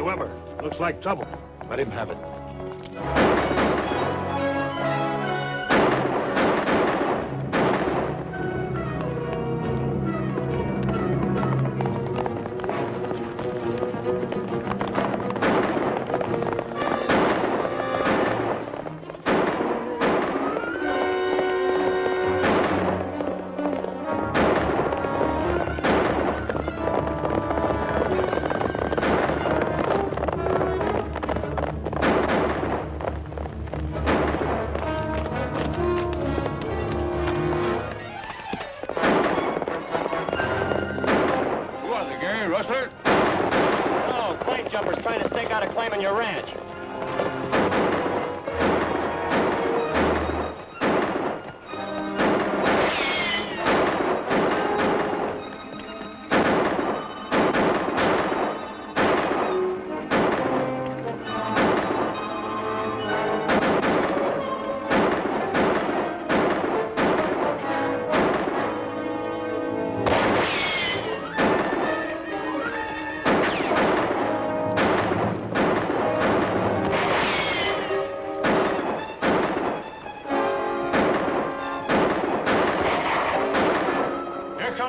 Hey, Webber, looks like trouble. Let him have it.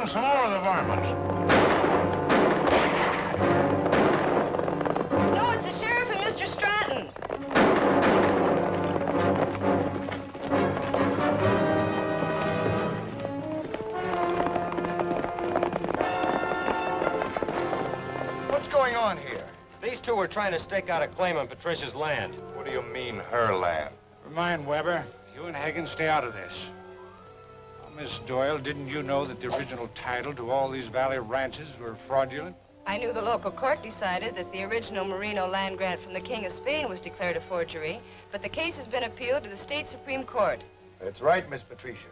Some more of the varmints. No, it's the sheriff and Mr. Stratton. What's going on here? These two were trying to stake out a claim on Patricia's land. What do you mean, her land? Remind Webber, you and Hagen stay out of this. Miss Doyle, didn't you know that the original title to all these valley ranches were fraudulent? I knew the local court decided that the original Merino land grant from the King of Spain was declared a forgery, but the case has been appealed to the state Supreme Court. That's right, Miss Patricia.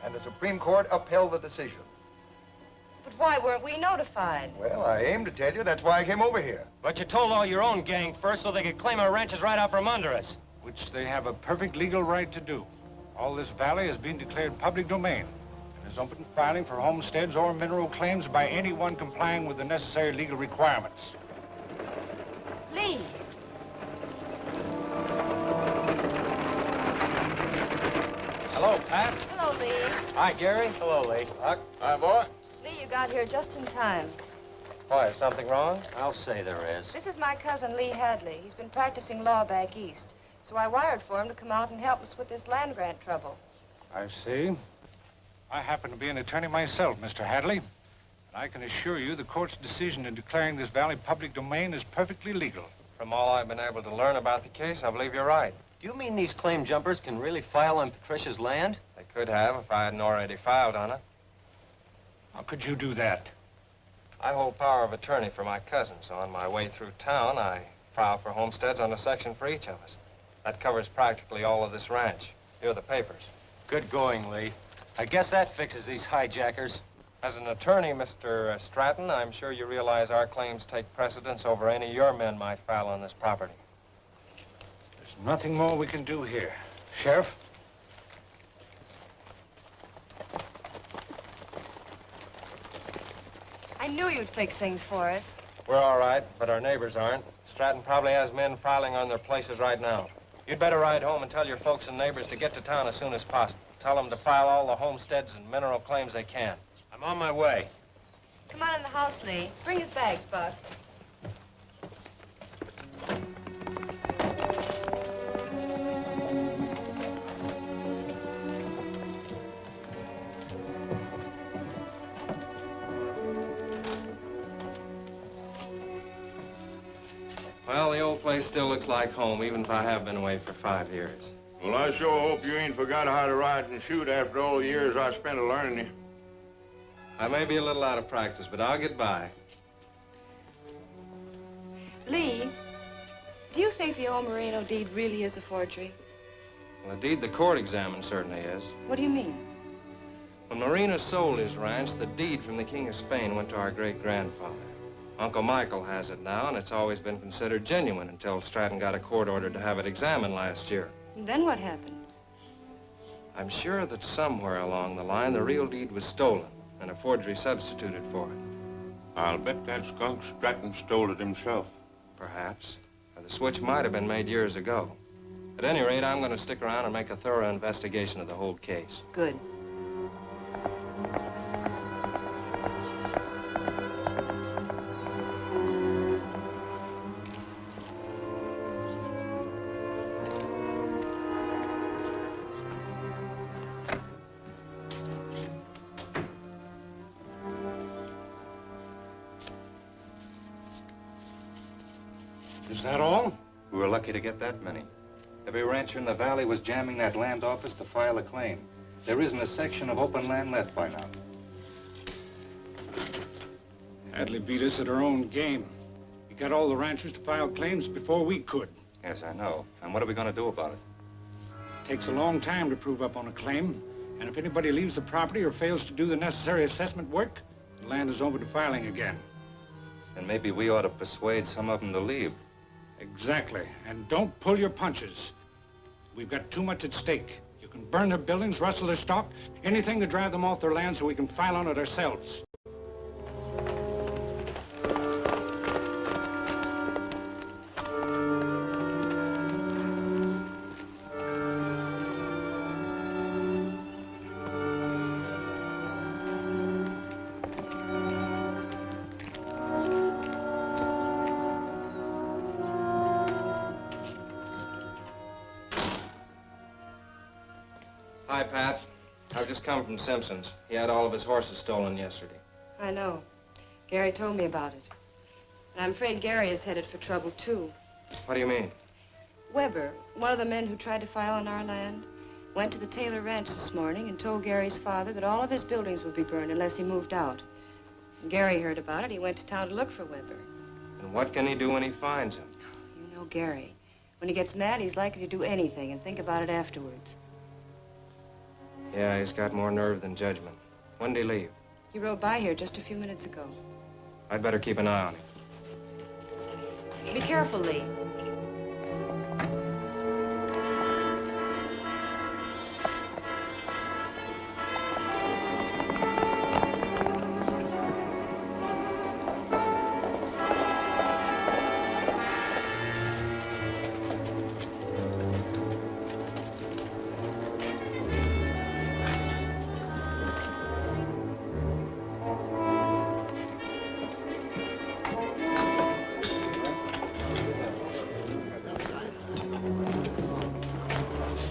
And the Supreme Court upheld the decision. But why weren't we notified? Well, I aimed to tell you. That's why I came over here. But you told all your own gang first so they could claim our ranches right out from under us. Which they have a perfect legal right to do. All this valley has been declared public domain and is open to filing for homesteads or mineral claims by anyone complying with the necessary legal requirements. Lee. Hello, Pat. Hello, Lee. Hi, Gary. Hello, Lee. Huck. Hi, boy. Lee, you got here just in time. Why, is something wrong? I'll say there is. This is my cousin, Lee Hadley. He's been practicing law back east. So I wired for him to come out and help us with this land grant trouble. I see. I happen to be an attorney myself, Mr. Hadley. And I can assure you the court's decision in declaring this valley public domain is perfectly legal. From all I've been able to learn about the case, I believe you're right. Do you mean these claim jumpers can really file on Patricia's land? They could have if I hadn't already filed on it. How could you do that? I hold power of attorney for my cousin, so on my way through town, I file for homesteads on a section for each of us. That covers practically all of this ranch. Here are the papers. Good going, Lee. I guess that fixes these hijackers. As an attorney, Mr. Stratton, I'm sure you realize our claims take precedence over any your men might file on this property. There's nothing more we can do here. Sheriff? I knew you'd fix things for us. We're all right, but our neighbors aren't. Stratton probably has men filing on their places right now. You'd better ride home and tell your folks and neighbors to get to town as soon as possible. Tell them to file all the homesteads and mineral claims they can. I'm on my way. Come on in the house, Lee. Bring his bags, Buck. Well, the old place still looks like home, even if I have been away for 5 years. Well, I sure hope you ain't forgot how to ride and shoot after all the years I spent learning you. I may be a little out of practice, but I'll get by. Lee, do you think the old Merino deed really is a forgery? Well, the deed the court examined certainly is. What do you mean? When Marino sold his ranch, the deed from the King of Spain went to our great-grandfather. Uncle Michael has it now, and it's always been considered genuine until Stratton got a court order to have it examined last year. And then what happened? I'm sure that somewhere along the line, the real deed was stolen and a forgery substituted for it. I'll bet that skunk Stratton stole it himself. Perhaps. Or the switch might have been made years ago. At any rate, I'm going to stick around and make a thorough investigation of the whole case. Good. Is that all? We were lucky to get that many. Every rancher in the valley was jamming that land office to file a claim. There isn't a section of open land left by now. Hadley beat us at our own game. He got all the ranchers to file claims before we could. Yes, I know. And what are we going to do about it? It takes a long time to prove up on a claim, and if anybody leaves the property or fails to do the necessary assessment work, the land is open to filing again. Then maybe we ought to persuade some of them to leave. Exactly. And don't pull your punches. We've got too much at stake. You can burn their buildings, rustle their stock, anything to drive them off their land so we can file on it ourselves. Hi, Pat. I've just come from Simpson's. He had all of his horses stolen yesterday. I know. Gary told me about it. And I'm afraid Gary is headed for trouble, too. What do you mean? Webber, one of the men who tried to file on our land, went to the Taylor Ranch this morning and told Gary's father that all of his buildings would be burned unless he moved out. When Gary heard about it, he went to town to look for Webber. And what can he do when he finds him? You know Gary. When he gets mad, he's likely to do anything and think about it afterwards. Yeah, he's got more nerve than judgment. When did he leave? He rode by here just a few minutes ago. I'd better keep an eye on him. Be careful, Lee.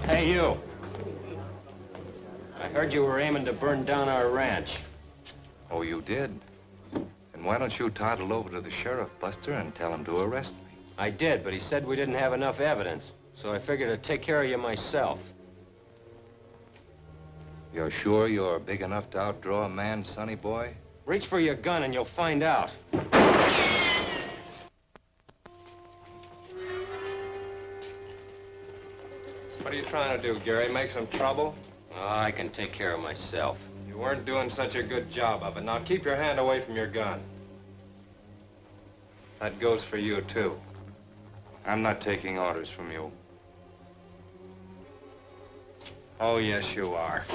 Hey, you. I heard you were aiming to burn down our ranch. Oh, you did? And why don't you toddle over to the sheriff, Buster, and tell him to arrest me? I did, but he said we didn't have enough evidence, so I figured I'd take care of you myself. You're sure you're big enough to outdraw a man, sonny boy? Reach for your gun and you'll find out. What are you trying to do, Gary? Make some trouble? Oh, I can take care of myself. You weren't doing such a good job of it. Now keep your hand away from your gun. That goes for you, too. I'm not taking orders from you. Oh, yes, you are.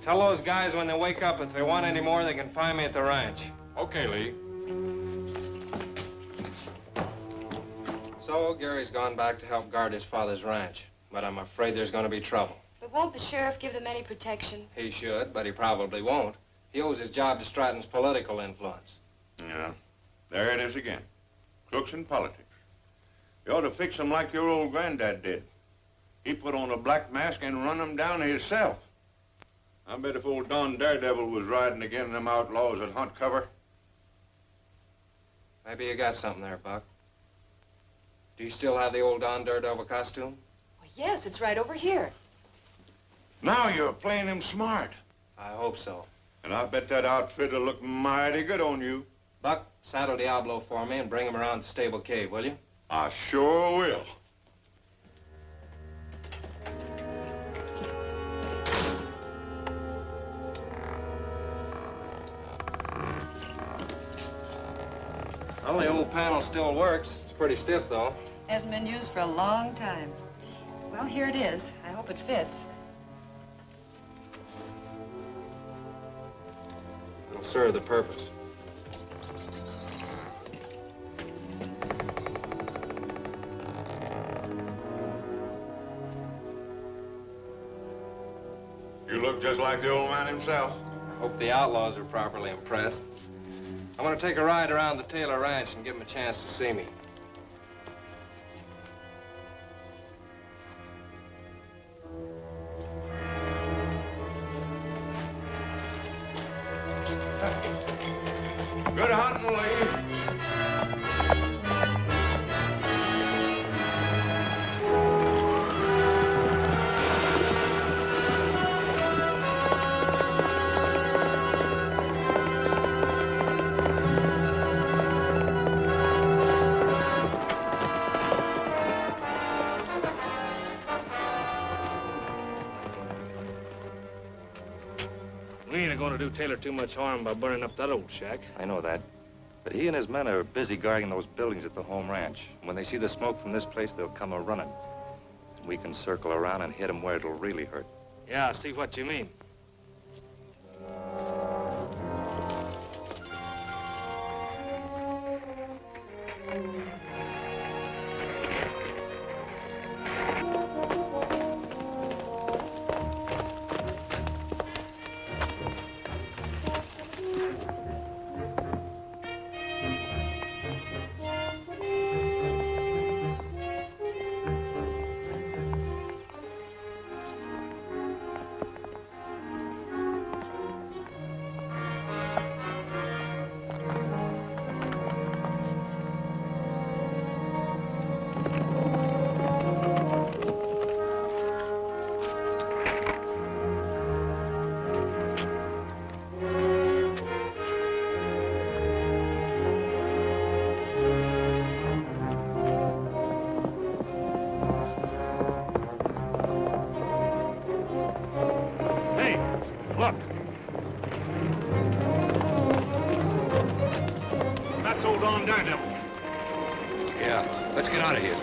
Tell those guys when they wake up if they want any more, they can find me at the ranch. Okay, Lee. So, Gary's gone back to help guard his father's ranch. But I'm afraid there's going to be trouble. But won't the sheriff give them any protection? He should, but he probably won't. He owes his job to Stratton's political influence. Yeah, there it is again. Crooks in politics. You ought to fix them like your old granddad did. He put on a black mask and run them down himself. I bet if old Don Daredevil was riding again, them outlaws would hunt cover. Maybe you got something there, Buck. Do you still have the old Don Daredevil costume? Well, yes, it's right over here. Now you're playing him smart. I hope so. And I bet that outfit will look mighty good on you. Buck, saddle Diablo for me and bring him around the stable cave, will you? I sure will. Well, the old panel still works. It's pretty stiff, though. Hasn't been used for a long time. Well, here it is. I hope it fits. It'll serve the purpose. You look just like the old man himself. I hope the outlaws are properly impressed. I'm going to take a ride around the Taylor Ranch and give them a chance to see me. Good hunting, Lee. We ain't going to do Taylor too much harm by burning up that old shack. I know that. But he and his men are busy guarding those buildings at the home ranch. When they see the smoke from this place, they'll come a-running. We can circle around and hit them where it'll really hurt. Yeah, I see what you mean. Look. That's old Don Daredevil. Yeah, let's get out of here.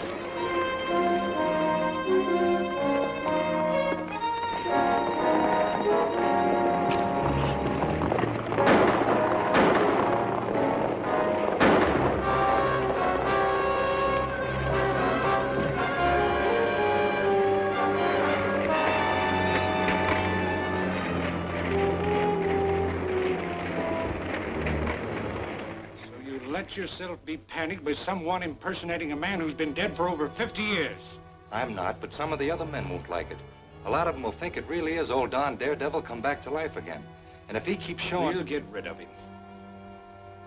Let yourself be panicked by someone impersonating a man who's been dead for over 50 years. I'm not, but some of the other men won't like it. A lot of them will think it really is old Don Daredevil come back to life again. And if he keeps showing... We'll get rid of him.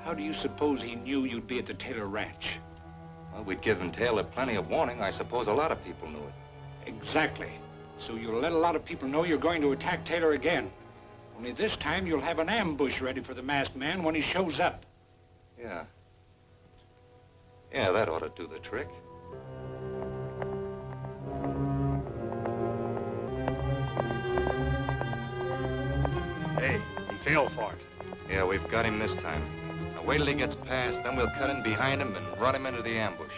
How do you suppose he knew you'd be at the Taylor Ranch? Well, we'd given Taylor plenty of warning. I suppose a lot of people knew it. Exactly. So you'll let a lot of people know you're going to attack Taylor again. Only this time you'll have an ambush ready for the masked man when he shows up. Yeah. Yeah, that ought to do the trick. Hey, he fell for it. Yeah, we've got him this time. Now wait till he gets past, then we'll cut in behind him and run him into the ambush.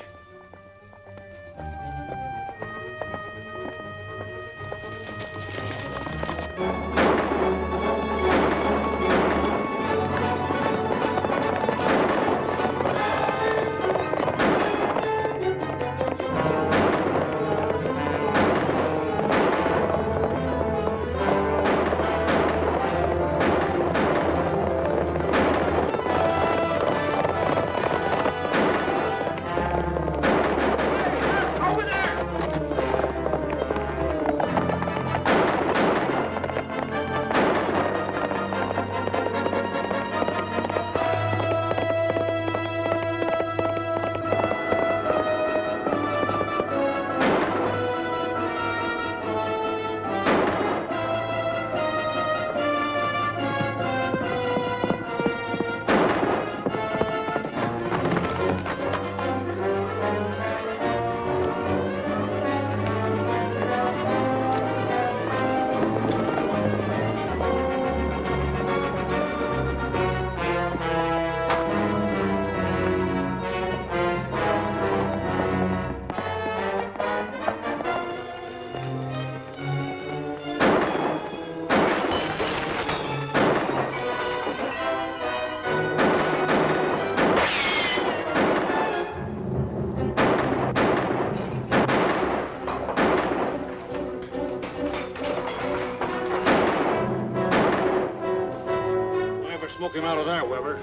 smoke him out of there, Webber.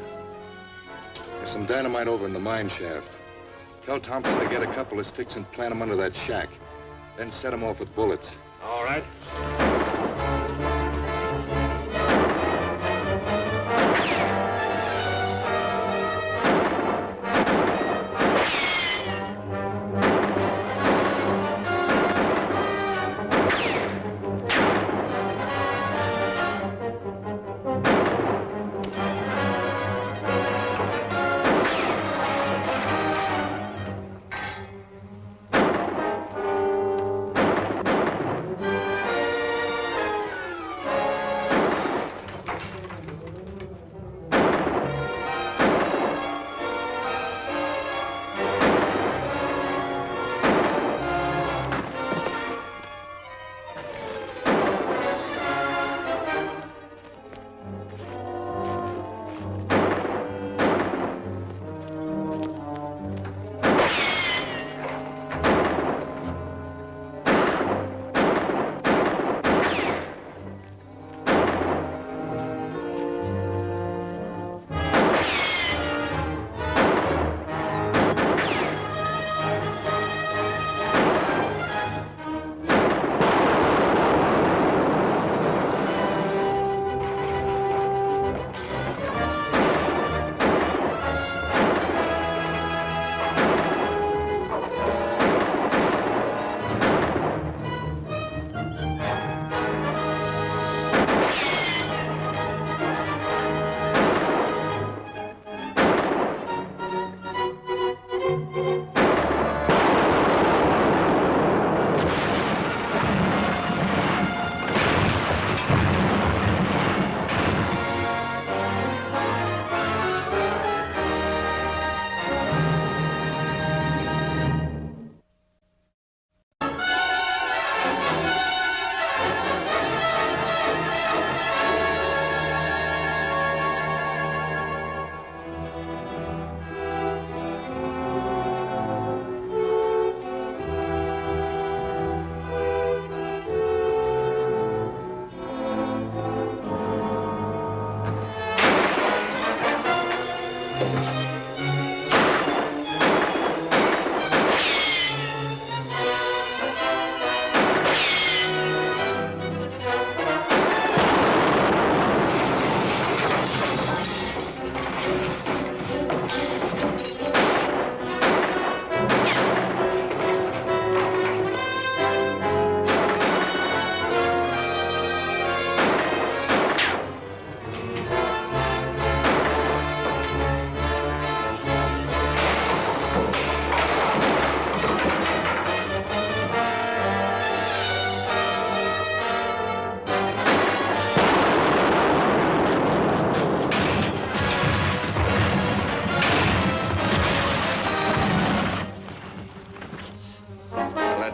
There's some dynamite over in the mine shaft. Tell Thompson to get a couple of sticks and plant them under that shack. Then set them off with bullets. All right.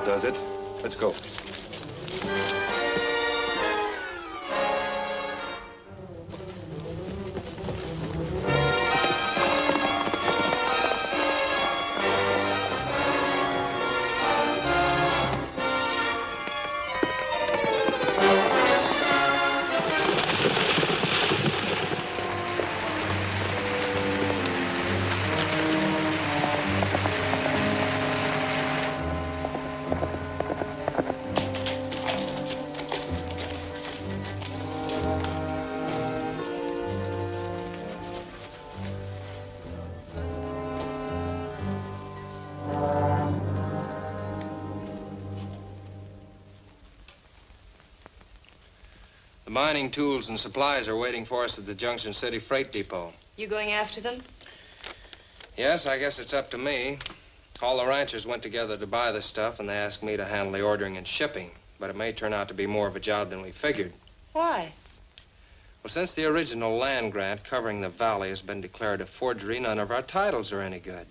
Does it? Let's go. The mining tools and supplies are waiting for us at the Junction City Freight Depot. You going after them? Yes, I guess it's up to me. All the ranchers went together to buy the stuff, and they asked me to handle the ordering and shipping. But it may turn out to be more of a job than we figured. Why? Well, since the original land grant covering the valley has been declared a forgery, none of our titles are any good.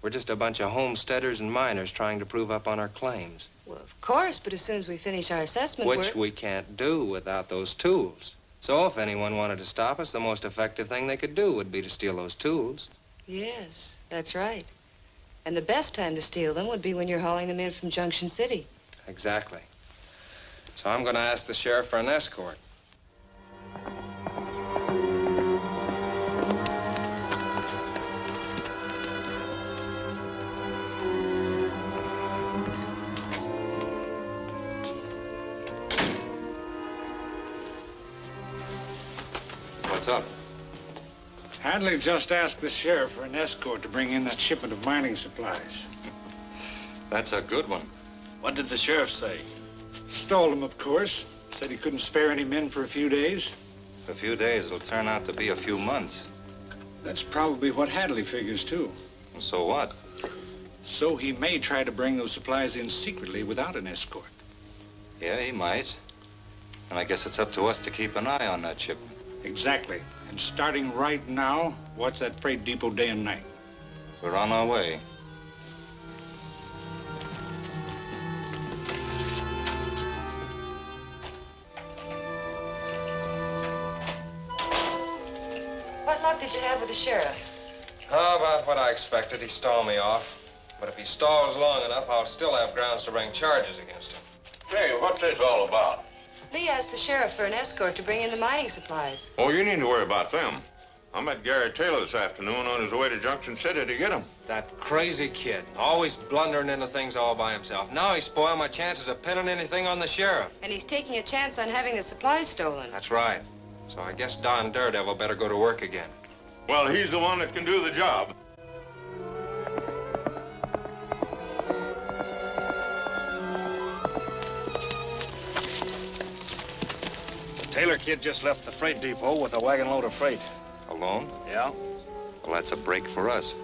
We're just a bunch of homesteaders and miners trying to prove up on our claims. Well, of course, but as soon as we finish our assessment Which we can't do without those tools. So if anyone wanted to stop us, the most effective thing they could do would be to steal those tools. Yes, that's right. And the best time to steal them would be when you're hauling them in from Junction City. Exactly. So I'm going to ask the sheriff for an escort. What's up? Hadley just asked the sheriff for an escort to bring in that shipment of mining supplies. That's a good one. What did the sheriff say? Stole them, of course. Said he couldn't spare any men for a few days. A few days will turn out to be a few months. That's probably what Hadley figures, too. And so what? So he may try to bring those supplies in secretly without an escort. Yeah, he might. And I guess it's up to us to keep an eye on that shipment. Exactly. And starting right now, watch that freight depot day and night. We're on our way. What luck did you have with the sheriff? How about what I expected? He stalled me off. But if he stalls long enough, I'll still have grounds to bring charges against him. Hey, what's this all about? Lee asked the sheriff for an escort to bring in the mining supplies. Oh, you need to worry about them. I met Gary Taylor this afternoon on his way to Junction City to get him. That crazy kid, always blundering into things all by himself. Now he's spoiled my chances of pinning anything on the sheriff. And he's taking a chance on having the supplies stolen. That's right. So I guess Don Daredevil better go to work again. Well, he's the one that can do the job. Taylor kid just left the freight depot with a wagon load of freight. Alone? Yeah? Well, that's a break for us.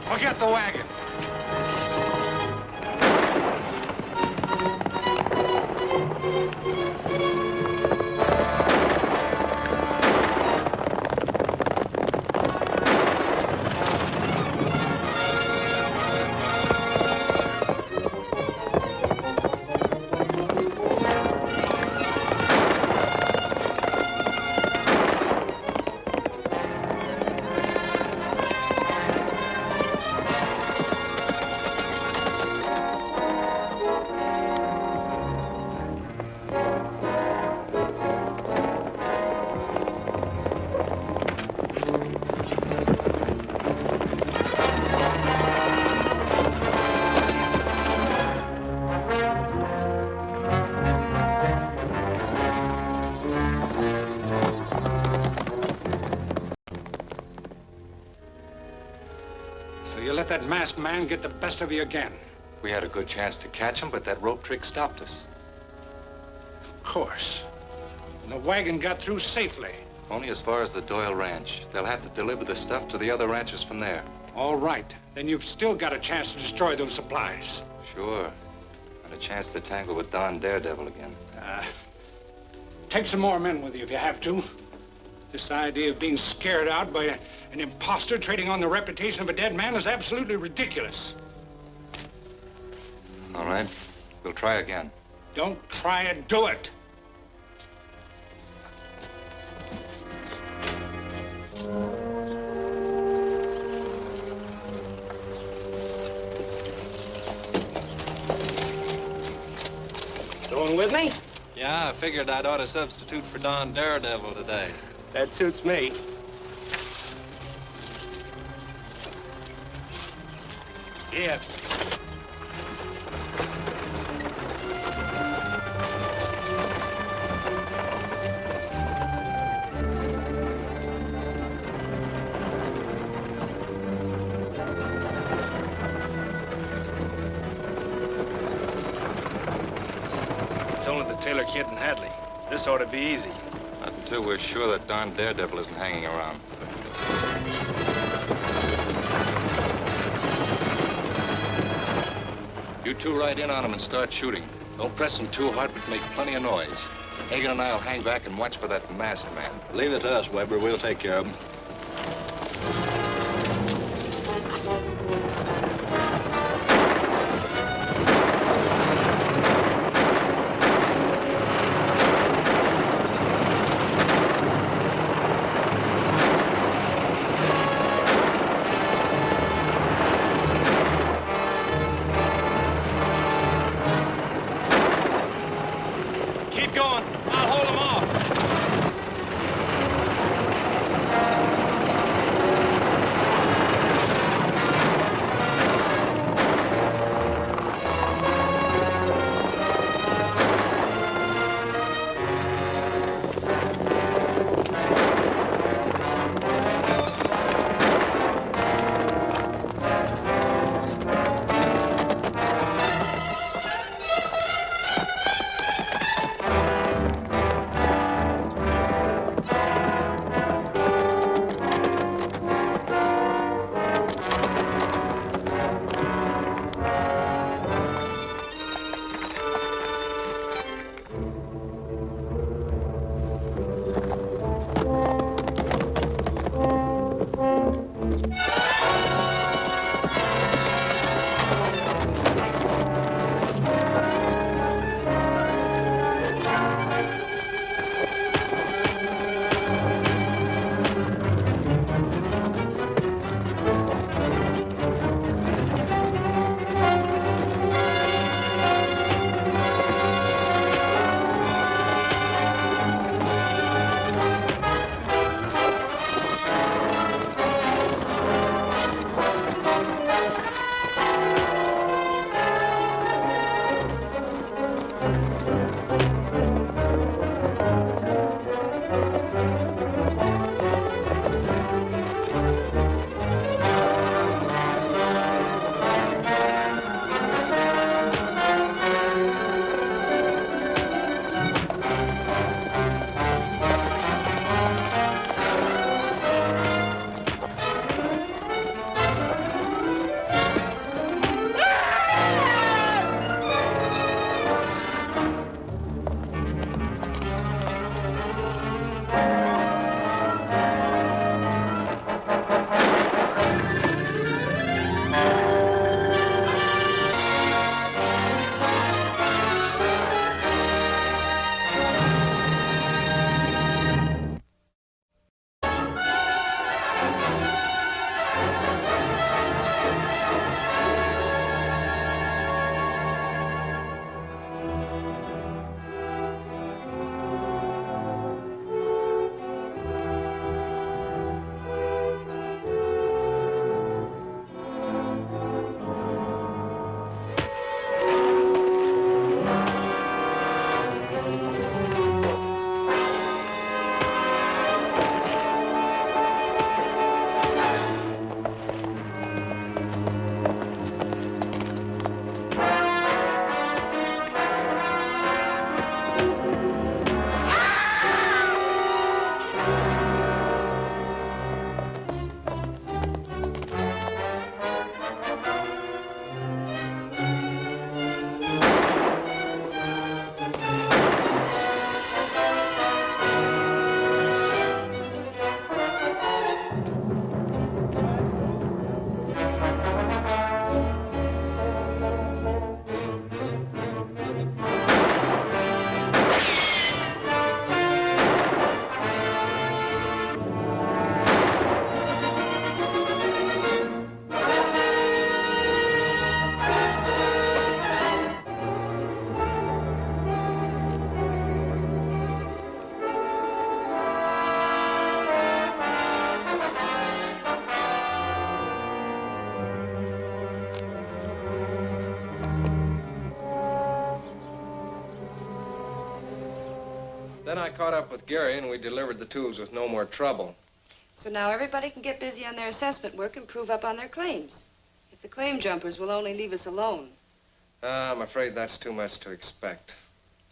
Forget the wagon. That masked man get the best of you again. We had a good chance to catch him, but that rope trick stopped us. Of course. And the wagon got through safely. Only as far as the Doyle Ranch. They'll have to deliver the stuff to the other ranches from there. All right. Then you've still got a chance to destroy those supplies. Sure. And a chance to tangle with Don Daredevil again. Take some more men with you if you have to. This idea of being scared out by an imposter trading on the reputation of a dead man is absolutely ridiculous. All right. We'll try again. Don't try it, do it. Going with me? Yeah, I figured I'd ought to substitute for Don Daredevil today. That suits me. Yeah. It's only the Taylor kid and Hadley. This ought to be easy. Not until we're sure that Don Daredevil isn't hanging around. You two ride in on him and start shooting. Don't press him too hard, but make plenty of noise. Hagen and I will hang back and watch for that masked man. Leave it to us, Webber. We'll take care of him. Keep going. I'll hold him off. Then I caught up with Gary, and we delivered the tools with no more trouble. So now everybody can get busy on their assessment work and prove up on their claims. If the claim jumpers will only leave us alone. I'm afraid that's too much to expect.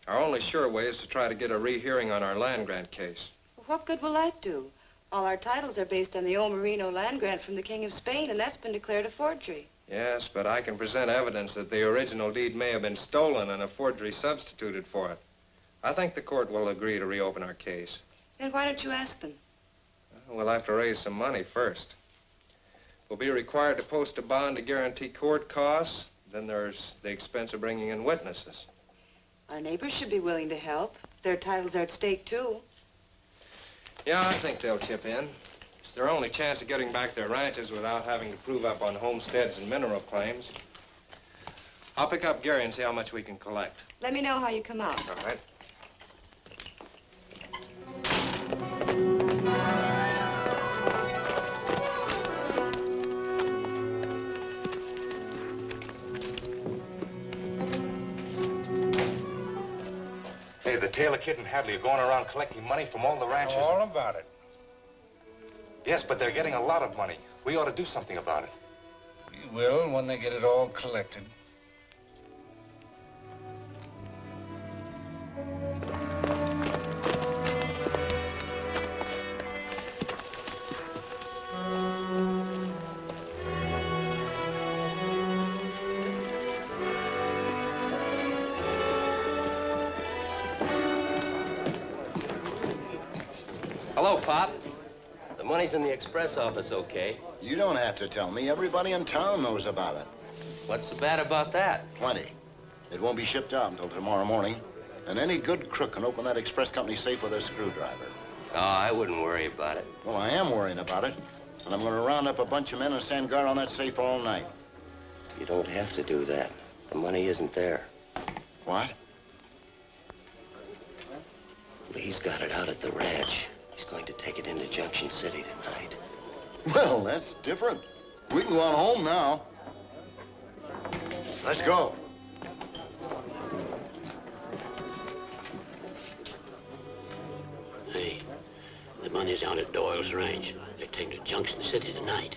Our only sure way is to try to get a rehearing on our land grant case. Well, what good will that do? All our titles are based on the old Merino land grant from the King of Spain, and that's been declared a forgery. Yes, but I can present evidence that the original deed may have been stolen and a forgery substituted for it. I think the court will agree to reopen our case. Then why don't you ask them? We'll have to raise some money first. We'll be required to post a bond to guarantee court costs. Then there's the expense of bringing in witnesses. Our neighbors should be willing to help. Their titles are at stake, too. Yeah, I think they'll chip in. It's their only chance of getting back their ranches without having to prove up on homesteads and mineral claims. I'll pick up Gary and see how much we can collect. Let me know how you come out. All right. Hey, the Taylor kid and Hadley are going around collecting money from all the ranches. All about it. Yes, but they're getting a lot of money. We ought to do something about it. We will when they get it all collected. Hello, Pop. The money's in the express office, okay? You don't have to tell me. Everybody in town knows about it. What's so bad about that? Plenty. It won't be shipped out until tomorrow morning. And any good crook can open that express company safe with a screwdriver. Oh, I wouldn't worry about it. Well, I am worrying about it. And I'm going to round up a bunch of men and stand guard on that safe all night. You don't have to do that. The money isn't there. What? Lee's got it out at the ranch. He's going to take it into Junction City tonight. Well, that's different. We can go on home now. Let's go. Hey, the money's out at Doyle's ranch. They're taking to Junction City tonight.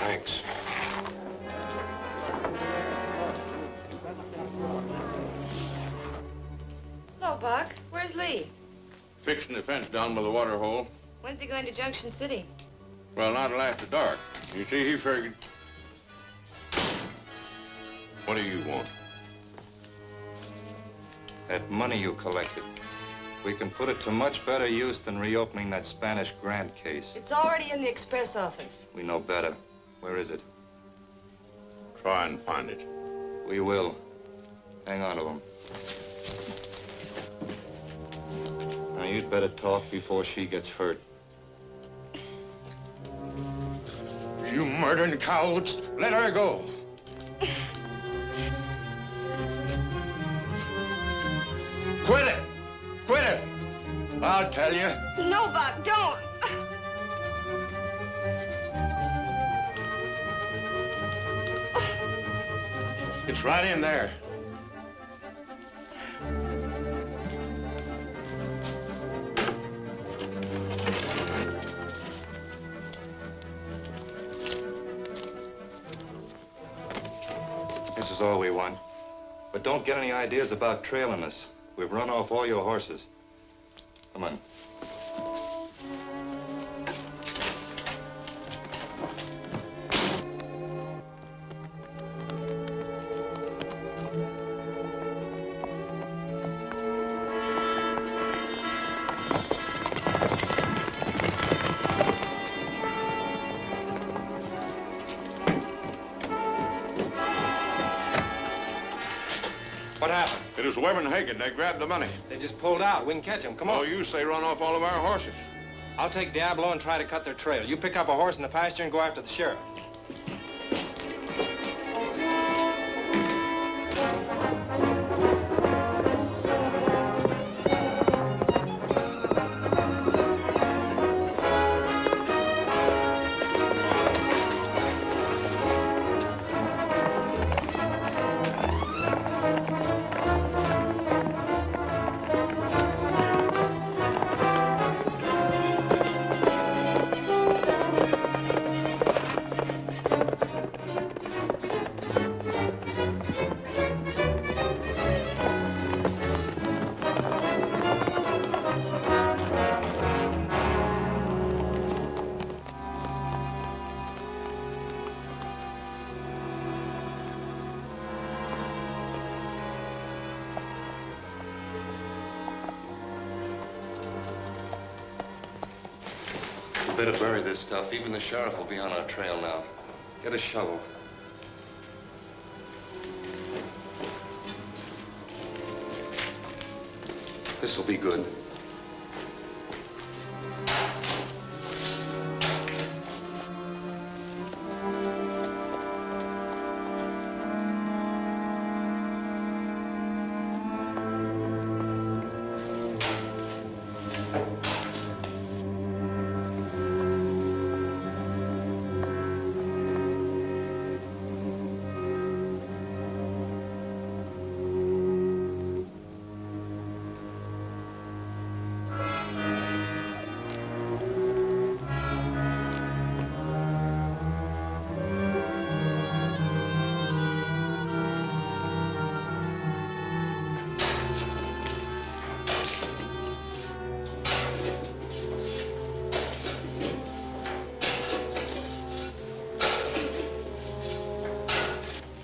Thanks. Hello, Buck. Where's Lee? Fixing the fence down by the water hole. When's he going to Junction City? Well, not till after dark. You see, he figured... What do you want? That money you collected. We can put it to much better use than reopening that Spanish grant case. It's already in the express office. We know better. Where is it? Try and find it. We will. Hang on to him. Now, you'd better talk before she gets hurt. You murdering cowards! Let her go! Quit it! Quit it! I'll tell you. No, Buck, don't! It's right in there. This is all we want. But don't get any ideas about trailing us. We've run off all your horses. Come on. What happened? It was Webber and Hagen. They grabbed the money. They just pulled out. We can catch them. Come on. Oh, you say run off all of our horses. I'll take Diablo and try to cut their trail. You pick up a horse in the pasture and go after the sheriff. Better bury this stuff. Even the sheriff will be on our trail now. Get a shovel. This'll be good.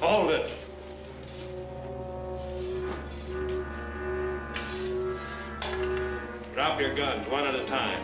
Hold it. Drop your guns one at a time.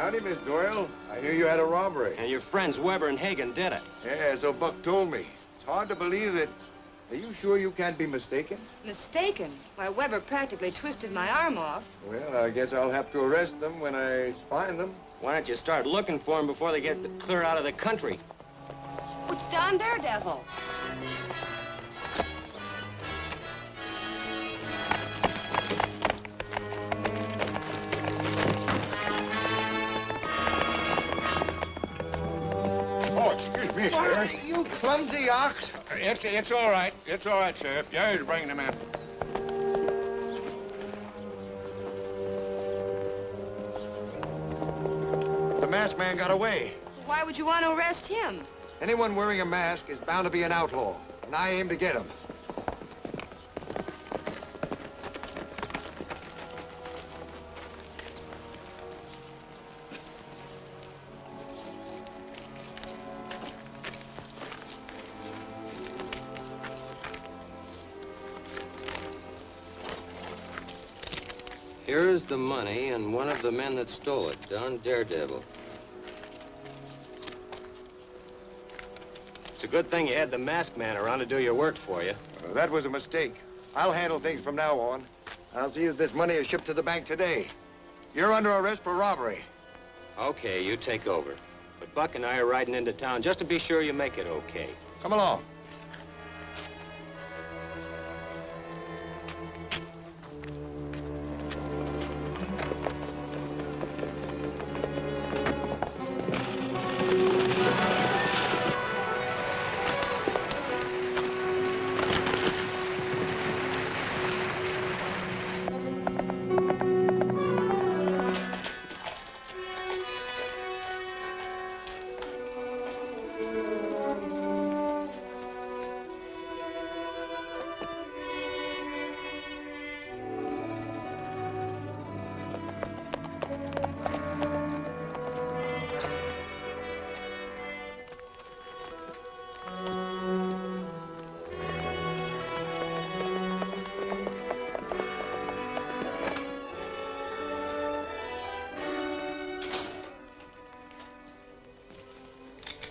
Howdy, Miss Doyle. I hear you had a robbery. And your friends Webber and Hagen did it. Yeah, so Buck told me. It's hard to believe that. Are you sure you can't be mistaken? Mistaken? Why, Webber practically twisted my arm off. Well, I guess I'll have to arrest them when I find them. Why don't you start looking for them before they get clear out of the country? It's Don Daredevil. Oh, excuse me, sir. You clumsy ox. It's all right. It's all right, sir. Jerry's bringing them in. The masked man got away. Why would you want to arrest him? Anyone wearing a mask is bound to be an outlaw, and I aim to get him. Here's the money and one of the men that stole it, Don Daredevil. It's a good thing you had the masked man around to do your work for you. That was a mistake. I'll handle things from now on. I'll see that this money is shipped to the bank today. You're under arrest for robbery. Okay, you take over. But Buck and I are riding into town just to be sure you make it okay. Come along.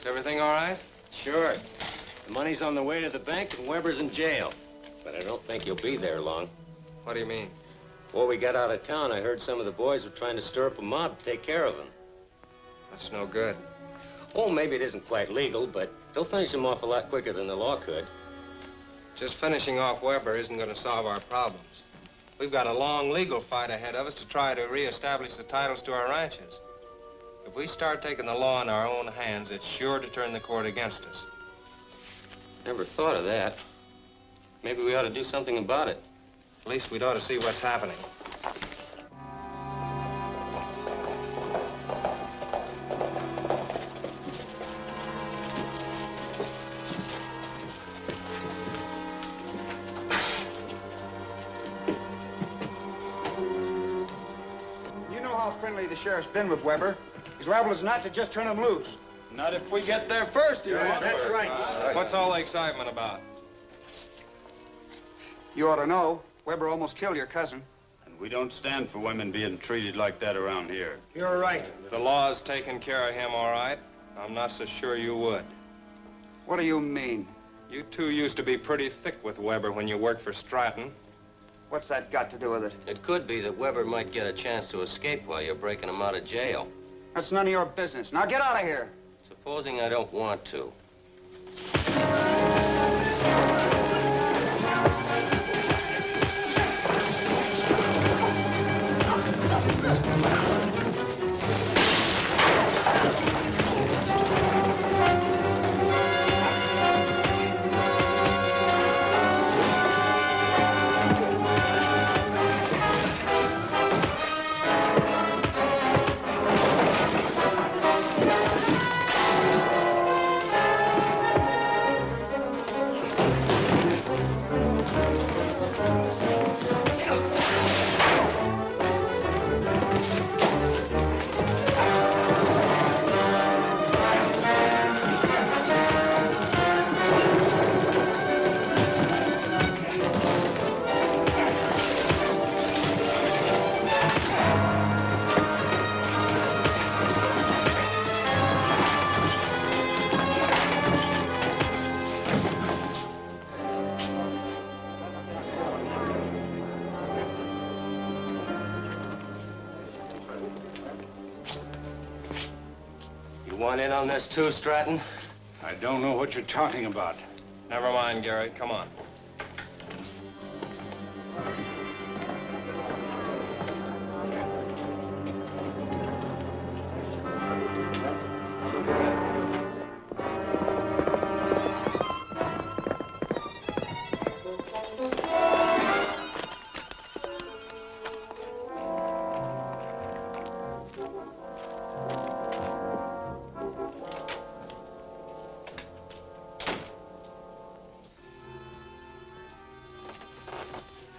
Everything all right? Sure. The money's on the way to the bank and Webber's in jail. But I don't think he'll be there long. What do you mean? Before we got out of town, I heard some of the boys were trying to stir up a mob to take care of him. That's no good. Oh, maybe it isn't quite legal, but they'll finish him off a lot quicker than the law could. Just finishing off Webber isn't going to solve our problems. We've got a long legal fight ahead of us to try to reestablish the titles to our ranches. If we start taking the law in our own hands, it's sure to turn the court against us. Never thought of that. Maybe we ought to do something about it. At least we'd ought to see what's happening. You know how friendly the sheriff's been with Webber. His rabble is not to just turn him loose. Not if we get there first, you know. That's right. What's all the excitement about? You ought to know. Webber almost killed your cousin. And we don't stand for women being treated like that around here. You're right. If the law's taking care of him all right, I'm not so sure you would. What do you mean? You two used to be pretty thick with Webber when you worked for Stratton. What's that got to do with it? It could be that Webber might get a chance to escape while you're breaking him out of jail. That's none of your business. Now get out of here. Supposing I don't want to. want in on this too, Stratton? I don't know what you're talking about. Never mind, Gary. Come on.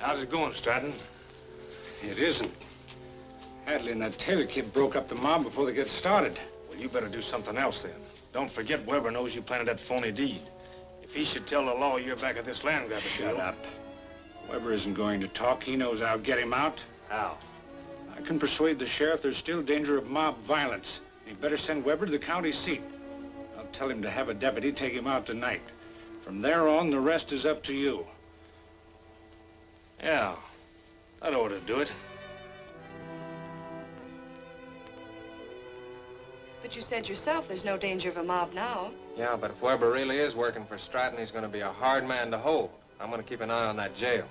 How's it going, Stratton? It isn't. Hadley and that Taylor kid broke up the mob before they get started. Well, you better do something else then. Don't forget Webber knows you planted that phony deed. If he should tell the law you're back at this land grabber deal... Shut up. Webber isn't going to talk. He knows I'll get him out. How? I can persuade the sheriff there's still danger of mob violence. He better send Webber to the county seat. I'll tell him to have a deputy take him out tonight. From there on, the rest is up to you. Yeah, that ought to do it. But you said yourself there's no danger of a mob now. Yeah, but if Webber really is working for Stratton, he's going to be a hard man to hold. I'm going to keep an eye on that jail.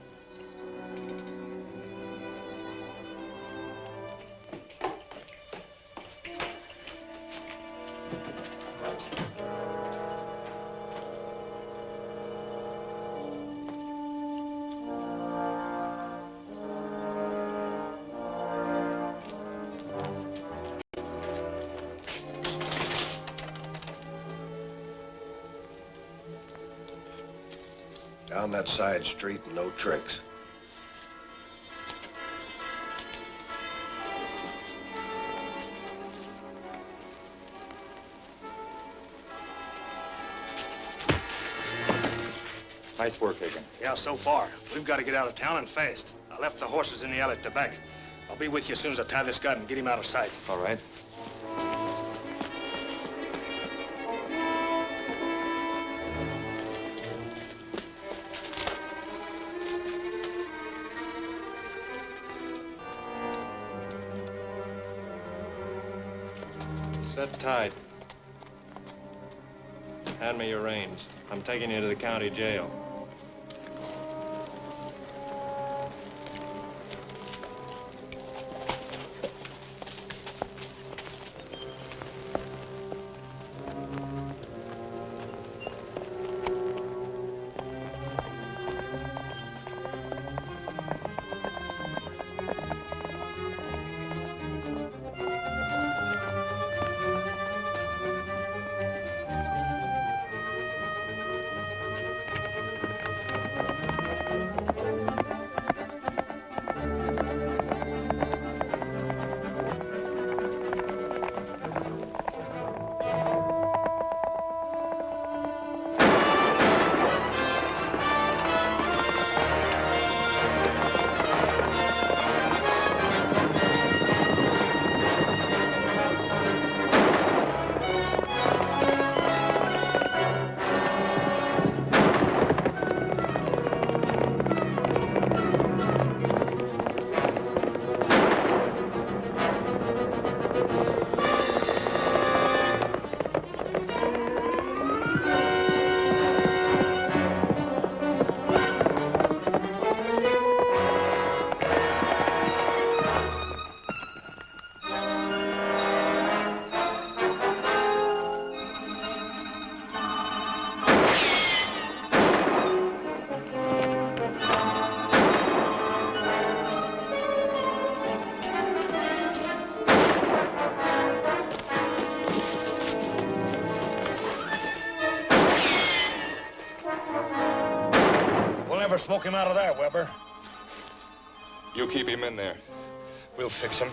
Down that side street and no tricks. Nice work, Hagen. Yeah, so far. We've got to get out of town and fast. I left the horses in the alley at the back. I'll be with you as soon as I tie this gun and get him out of sight. All right. Set tight. Hand me your reins. I'm taking you to the county jail. Smoke him out of there, Webber. You keep him in there. We'll fix him.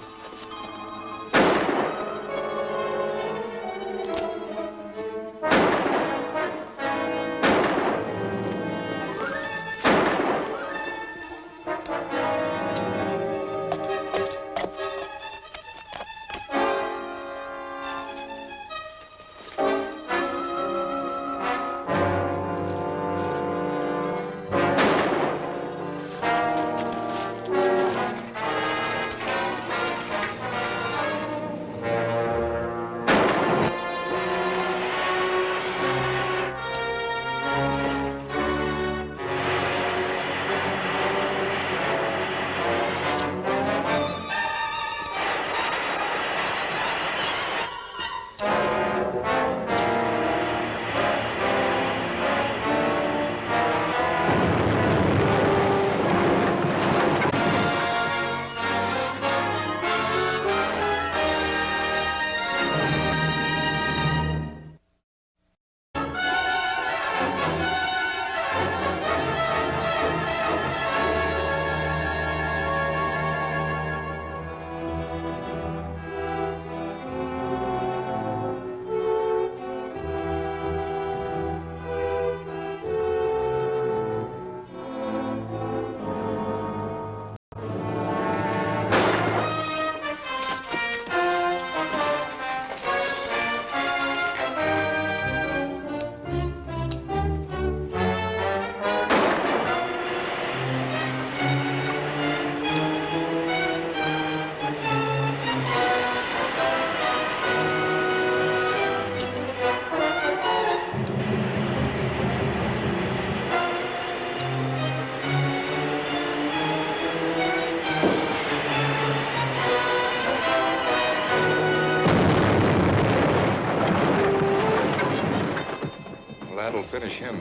finish him.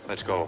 Let's go.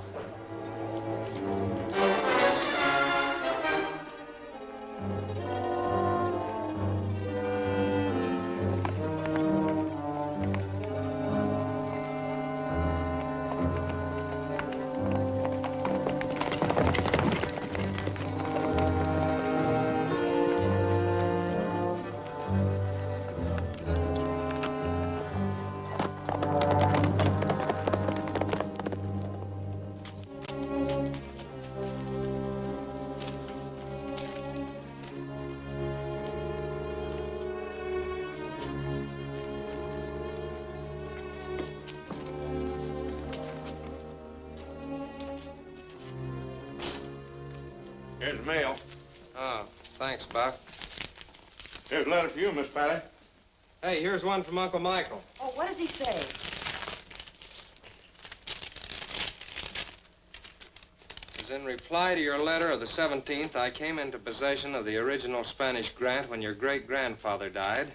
Here's mail. Oh, thanks, Buck. Here's a letter for you, Miss Patty. Hey, here's one from Uncle Michael. Oh, what does he say? As in reply to your letter of the 17th, I came into possession of the original Spanish grant when your great-grandfather died.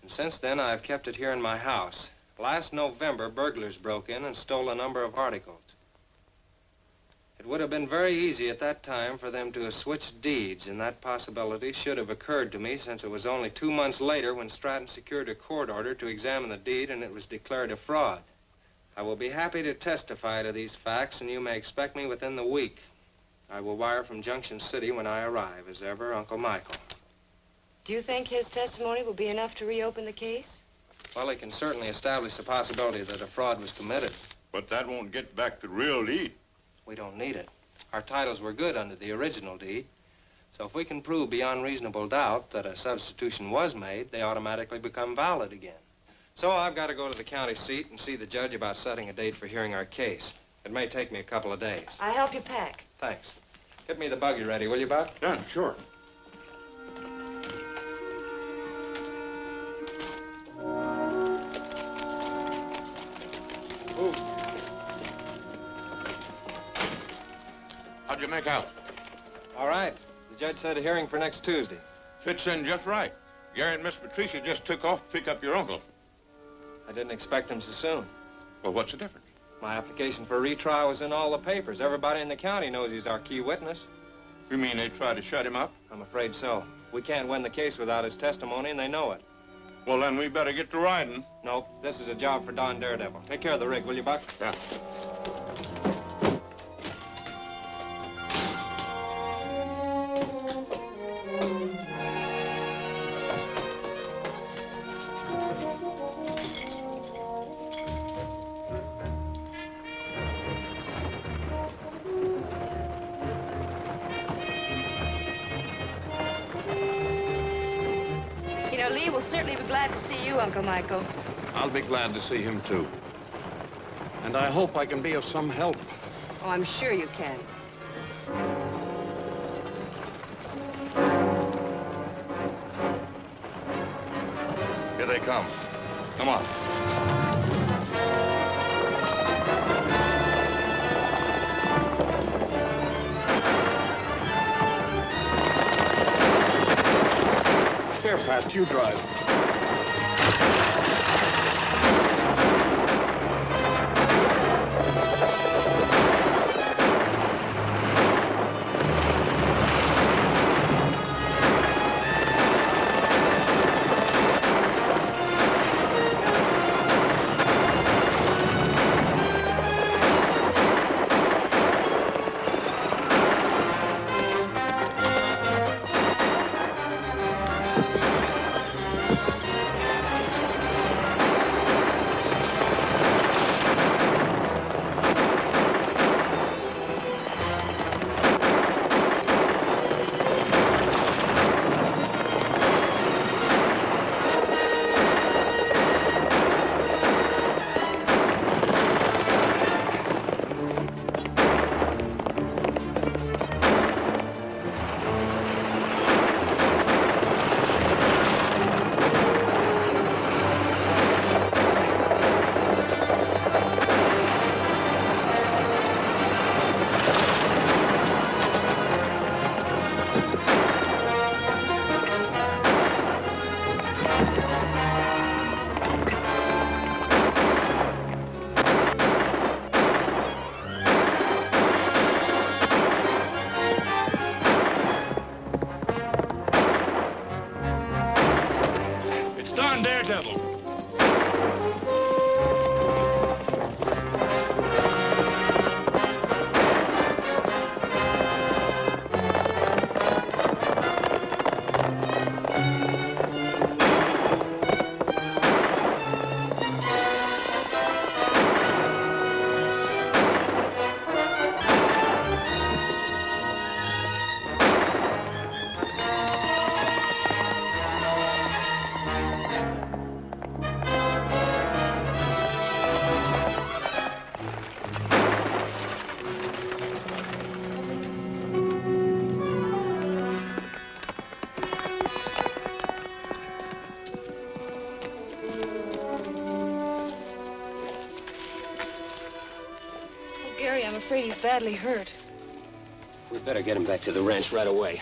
And since then, I've kept it here in my house. Last November, burglars broke in and stole a number of articles. It would have been very easy at that time for them to have switched deeds, and that possibility should have occurred to me since it was only 2 months later when Stratton secured a court order to examine the deed and it was declared a fraud. I will be happy to testify to these facts, and you may expect me within the week. I will wire from Junction City when I arrive. As ever, Uncle Michael. Do you think his testimony will be enough to reopen the case? Well, he can certainly establish the possibility that a fraud was committed. But that won't get back the real deed. We don't need it. Our titles were good under the original deed. So if we can prove beyond reasonable doubt that a substitution was made, they automatically become valid again. So I've got to go to the county seat and see the judge about setting a date for hearing our case. It may take me a couple of days. I'll help you pack. Thanks. Get me the buggy ready, will you, Buck? Done, sure. Move. How'd you make out? All right. The judge said a hearing for next Tuesday. Fits in just right. Gary and Miss Patricia just took off to pick up your uncle. I didn't expect him so soon. Well, what's the difference? My application for retrial was in all the papers. Everybody in the county knows he's our key witness. You mean they tried to shut him up? I'm afraid so. We can't win the case without his testimony, and they know it. Well, then we better get to riding. Nope. This is a job for Don Daredevil. Take care of the rig, will you, Buck? Yeah. Lee will certainly be glad to see you, Uncle Michael. I'll be glad to see him, too. And I hope I can be of some help. Oh, I'm sure you can. Here they come. Come on. Here, Pat, you drive. afraid he's badly hurt. We better get him back to the ranch right away.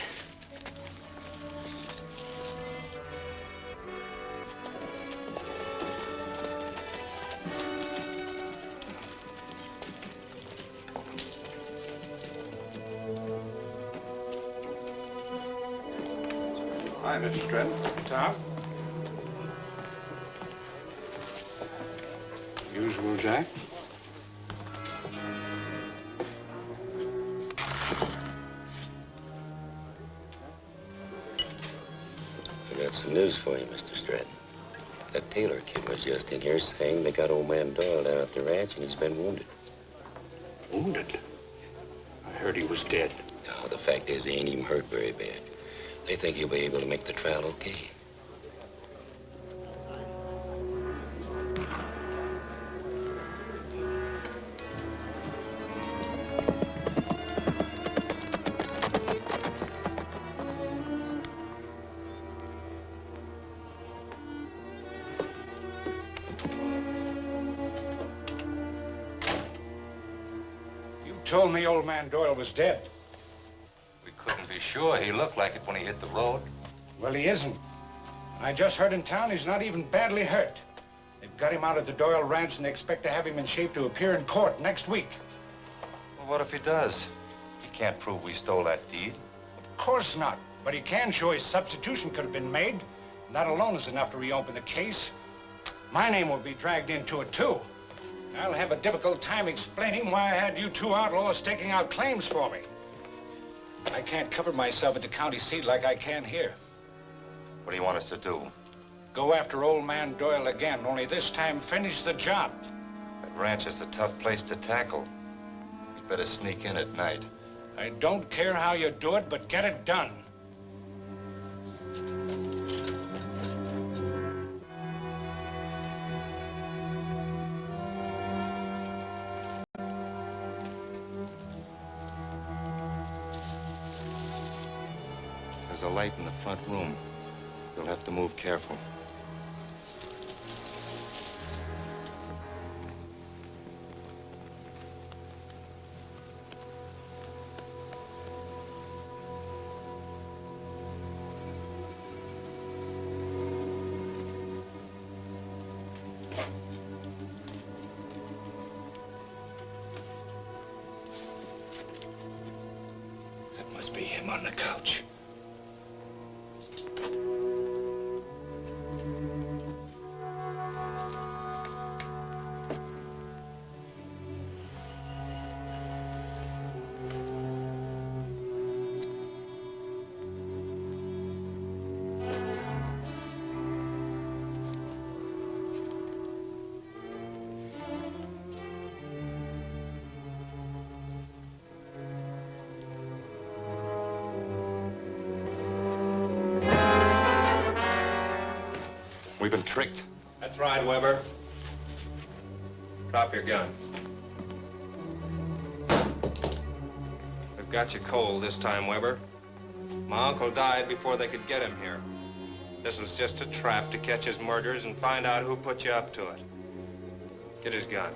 Hi, Mr. Stratton. Tom? Usual, Jack. I got some news for you, Mr. Stratton. That Taylor kid was just in here saying they got old man Doyle down at the ranch and he's been wounded. Wounded? I heard he was dead. No, the fact is he ain't even hurt very bad. They think he'll be able to make the trial okay. You told me old man Doyle was dead. We couldn't be sure. He looked like it when he hit the road. Well, he isn't. I just heard in town he's not even badly hurt. They've got him out at the Doyle Ranch and they expect to have him in shape to appear in court next week. Well, what if he does? He can't prove we stole that deed. Of course not. But he can show his substitution could have been made. And that alone is enough to reopen the case. My name will be dragged into it, too. I'll have a difficult time explaining why I had you two outlaws staking out claims for me. I can't cover myself at the county seat like I can here. What do you want us to do? Go after old man Doyle again, only this time finish the job. That ranch is a tough place to tackle. You'd better sneak in at night. I don't care how you do it, but get it done. There's a light in the front room. You'll have to move careful. That must be him on the couch. We've been tricked. That's right, Webber. Drop your gun. We've got you cold this time, Webber. My uncle died before they could get him here. This was just a trap to catch his murderers and find out who put you up to it. Get his gun.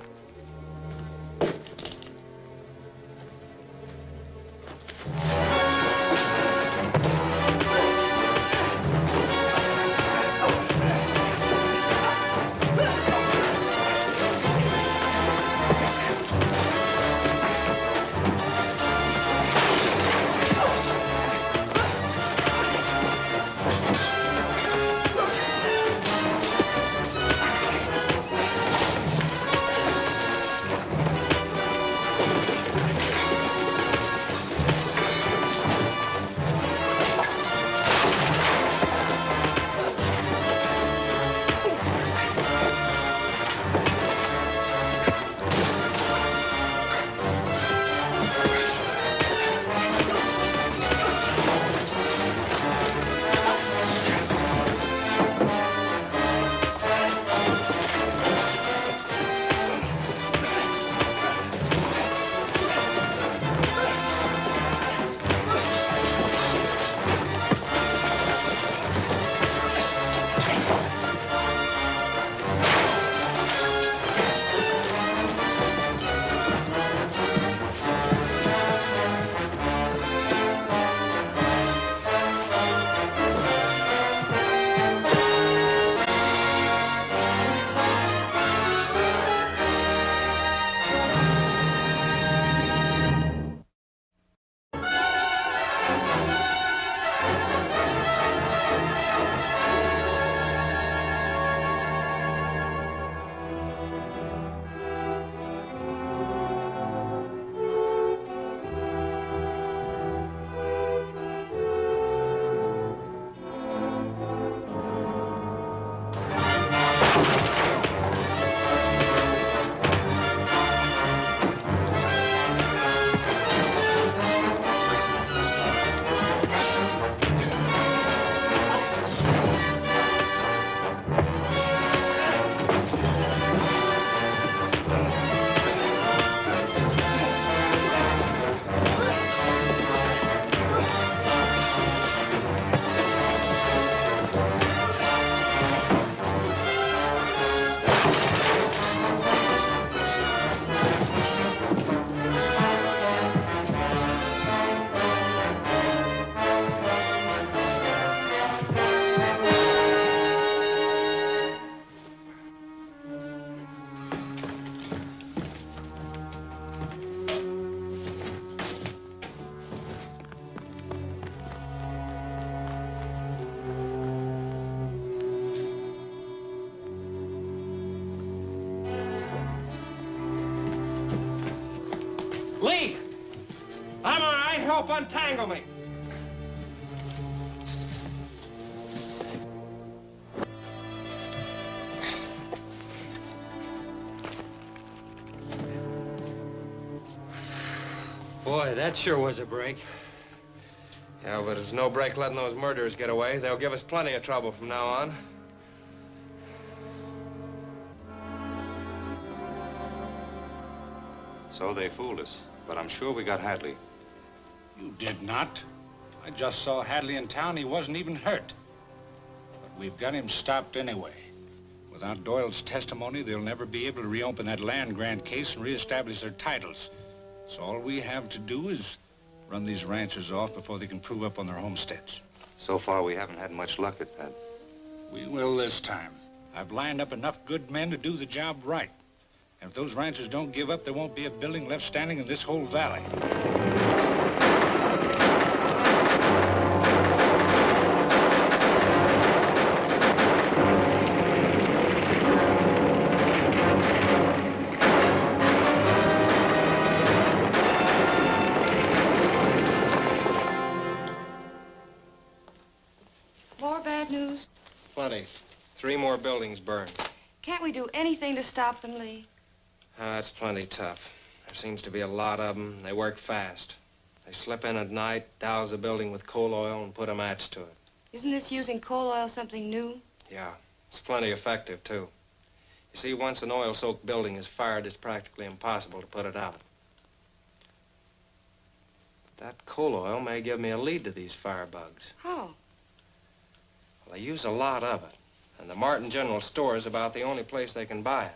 rope, untangle me. Boy, that sure was a break. Yeah, but there's no break letting those murderers get away. They'll give us plenty of trouble from now on. So they fooled us, but I'm sure we got Hadley. You did not. I just saw Hadley in town. He wasn't even hurt. But we've got him stopped anyway. Without Doyle's testimony, they'll never be able to reopen that land grant case and reestablish their titles. So all we have to do is run these ranchers off before they can prove up on their homesteads. So far, we haven't had much luck at that. We will this time. I've lined up enough good men to do the job right. And if those ranchers don't give up, there won't be a building left standing in this whole valley. More bad news? Plenty. 3 more buildings burned. Can't we do anything to stop them, Lee? That's plenty tough. There seems to be a lot of them. They work fast. They slip in at night, douse a building with coal oil, and put a match to it. Isn't this using coal oil something new? Yeah, it's plenty effective, too. You see, once an oil-soaked building is fired, it's practically impossible to put it out. That coal oil may give me a lead to these firebugs. How? Well, they use a lot of it, and the Martin General Store is about the only place they can buy it.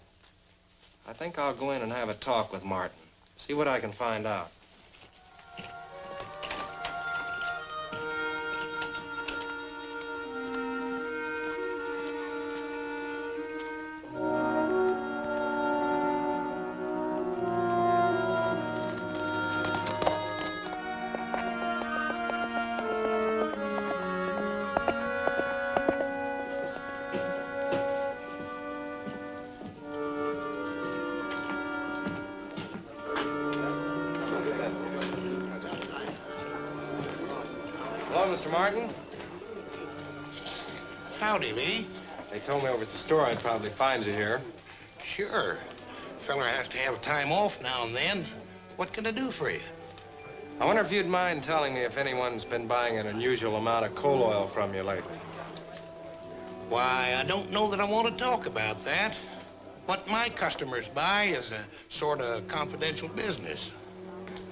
I think I'll go in and have a talk with Martin, see what I can find out. Hello, Mr. Martin. Howdy, Lee. They told me over at the store I'd probably find you here. Sure. Feller has to have time off now and then. What can I do for you? I wonder if you'd mind telling me if anyone's been buying an unusual amount of coal oil from you lately. Why, I don't know that I want to talk about that. What my customers buy is a sort of confidential business.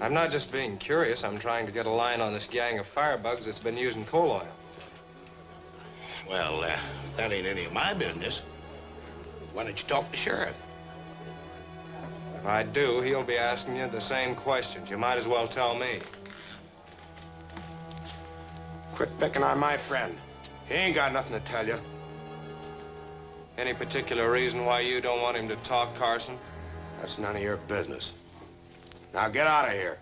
I'm not just being curious. I'm trying to get a line on this gang of firebugs that's been using coal oil. Well, that ain't any of my business. Why don't you talk to the sheriff? If I do, he'll be asking you the same questions. You might as well tell me. Quit picking on my friend. He ain't got nothing to tell you. Any particular reason why you don't want him to talk, Carson? That's none of your business. Now get out of here.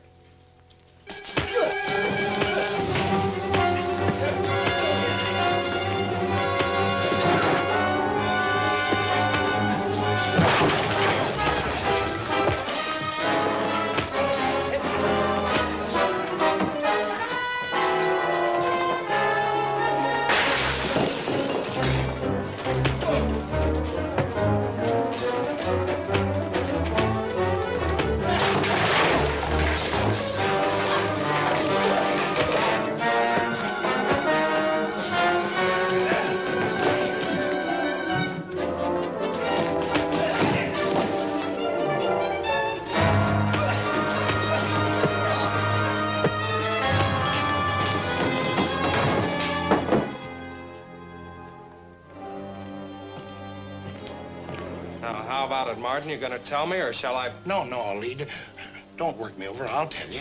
Martin, you gonna tell me, or shall I? No, Lee. Don't work me over. I'll tell you.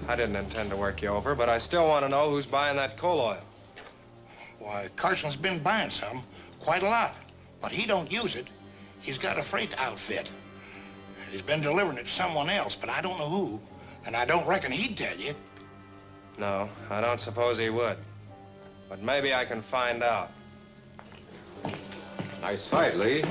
I didn't intend to work you over, but I still want to know who's buying that coal oil. Why, Carson's been buying some, quite a lot, but he don't use it. He's got a freight outfit. He's been delivering it to someone else, but I don't know who, and I don't reckon he'd tell you. No, I don't suppose he would. But maybe I can find out. Nice fight, Lee.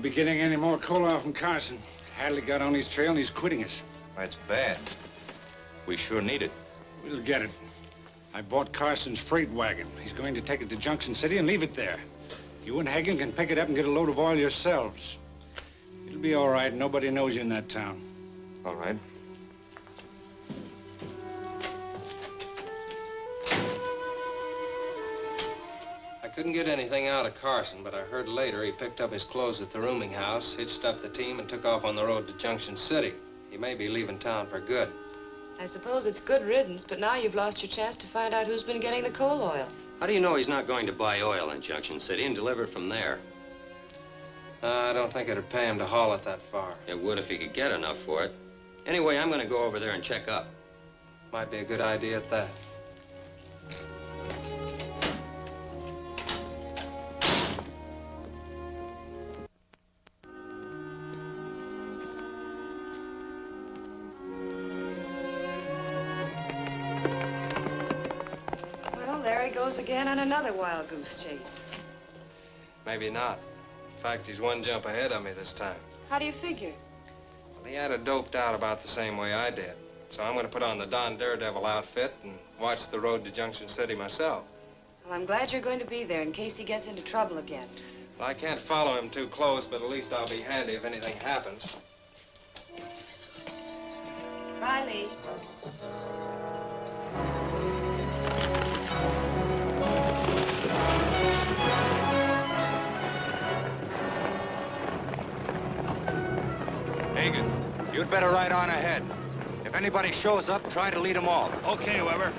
be getting any more coal off from Carson. Hadley got on his trail and he's quitting us. That's bad. We sure need it. We'll get it. I bought Carson's freight wagon. He's going to take it to Junction City and leave it there. You and Hagen can pick it up and get a load of oil yourselves. It'll be all right. Nobody knows you in that town. All right. I couldn't get anything out of Carson, but I heard later he picked up his clothes at the rooming house, hitched up the team, and took off on the road to Junction City. He may be leaving town for good. I suppose it's good riddance, but now you've lost your chance to find out who's been getting the coal oil. How do you know he's not going to buy oil in Junction City and deliver it from there? I don't think it'd pay him to haul it that far. It would if he could get enough for it. Anyway, I'm going to go over there and check up. Might be a good idea at that. There he goes again on another wild goose chase. Maybe not. In fact, he's one jump ahead of me this time. How do you figure? Well, he had it doped out about the same way I did. So I'm going to put on the Daredevil outfit and watch the road to Junction City myself. Well, I'm glad you're going to be there in case he gets into trouble again. Well, I can't follow him too close, but at least I'll be handy if anything happens. Bye, Lee. Hagen, you'd better ride on ahead. If anybody shows up, try to lead them off. Okay, Webber.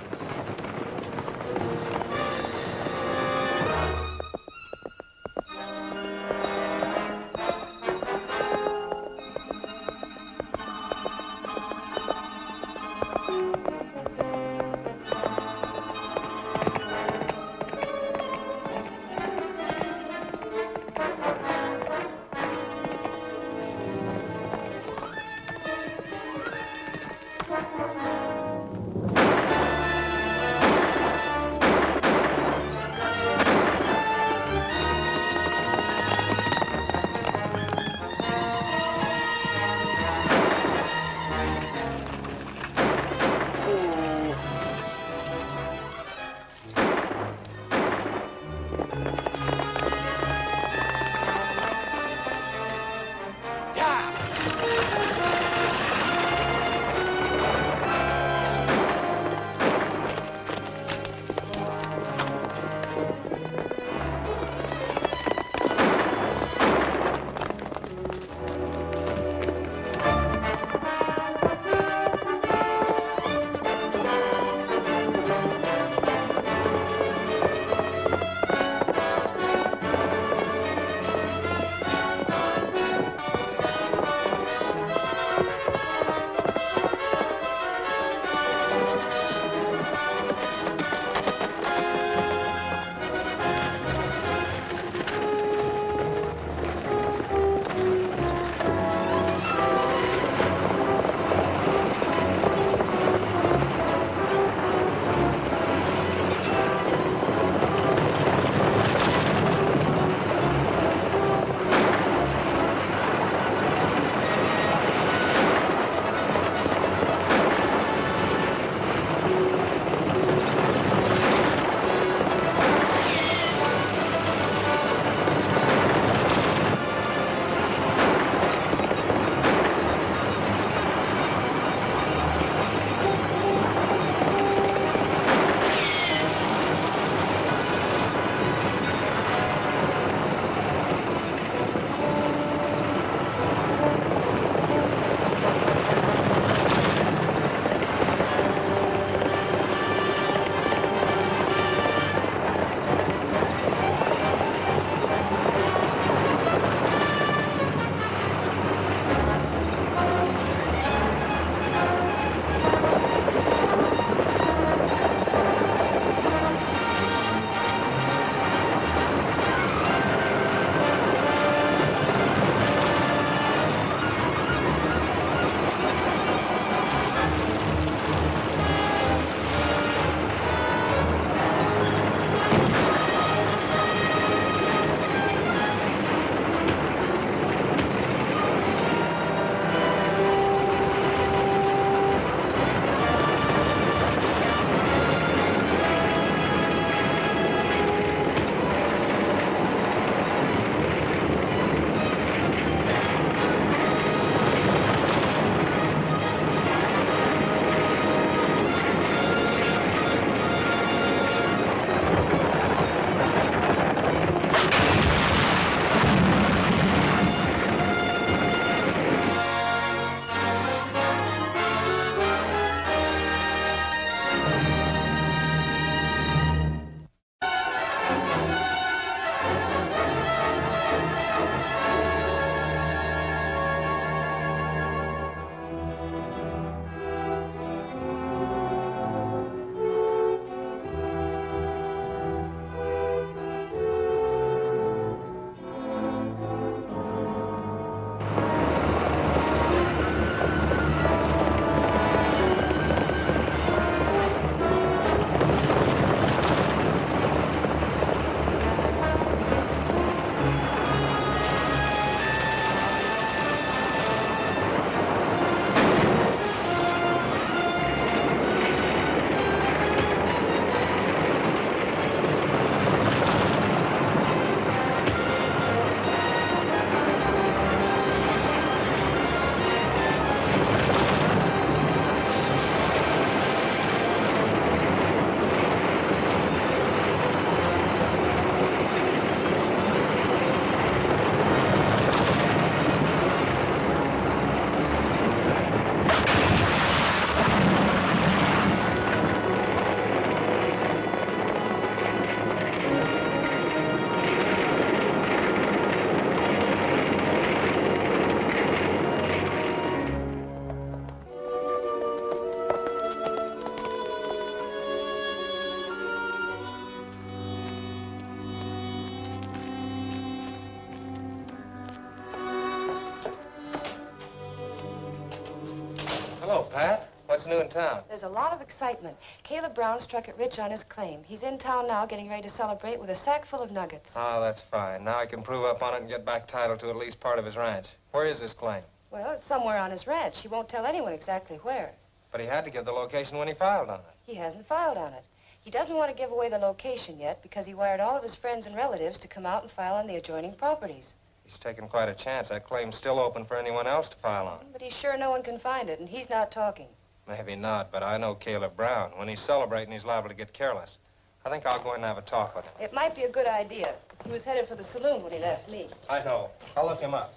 Hello, Pat. What's new in town? There's a lot of excitement. Caleb Brown struck it rich on his claim. He's in town now getting ready to celebrate with a sack full of nuggets. Oh, that's fine. Now I can prove up on it and get back title to at least part of his ranch. Where is his claim? Well, it's somewhere on his ranch. He won't tell anyone exactly where. But he had to give the location when he filed on it. He hasn't filed on it. He doesn't want to give away the location yet because he wired all of his friends and relatives to come out and file on the adjoining properties. He's taken quite a chance. That claim's still open for anyone else to file on. But he's sure no one can find it, and he's not talking. Maybe not, but I know Caleb Brown. When he's celebrating, he's liable to get careless. I think I'll go in and have a talk with him. It might be a good idea. He was headed for the saloon when he left me. I know. I'll look him up.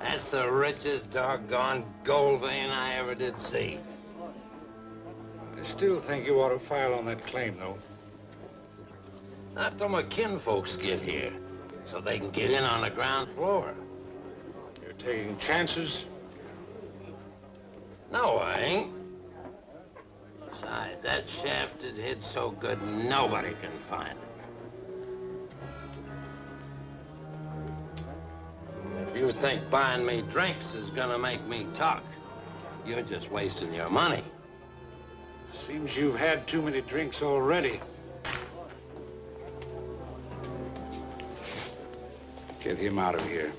That's the richest doggone gold vein I ever did see. I still think you ought to file on that claim, though. Not till my kinfolks get here, so they can get in on the ground floor. You're taking chances? No, I ain't. Besides, that shaft is hid so good nobody can find it. If you think buying me drinks is gonna make me talk, you're just wasting your money. Seems you've had too many drinks already. Get him out of here.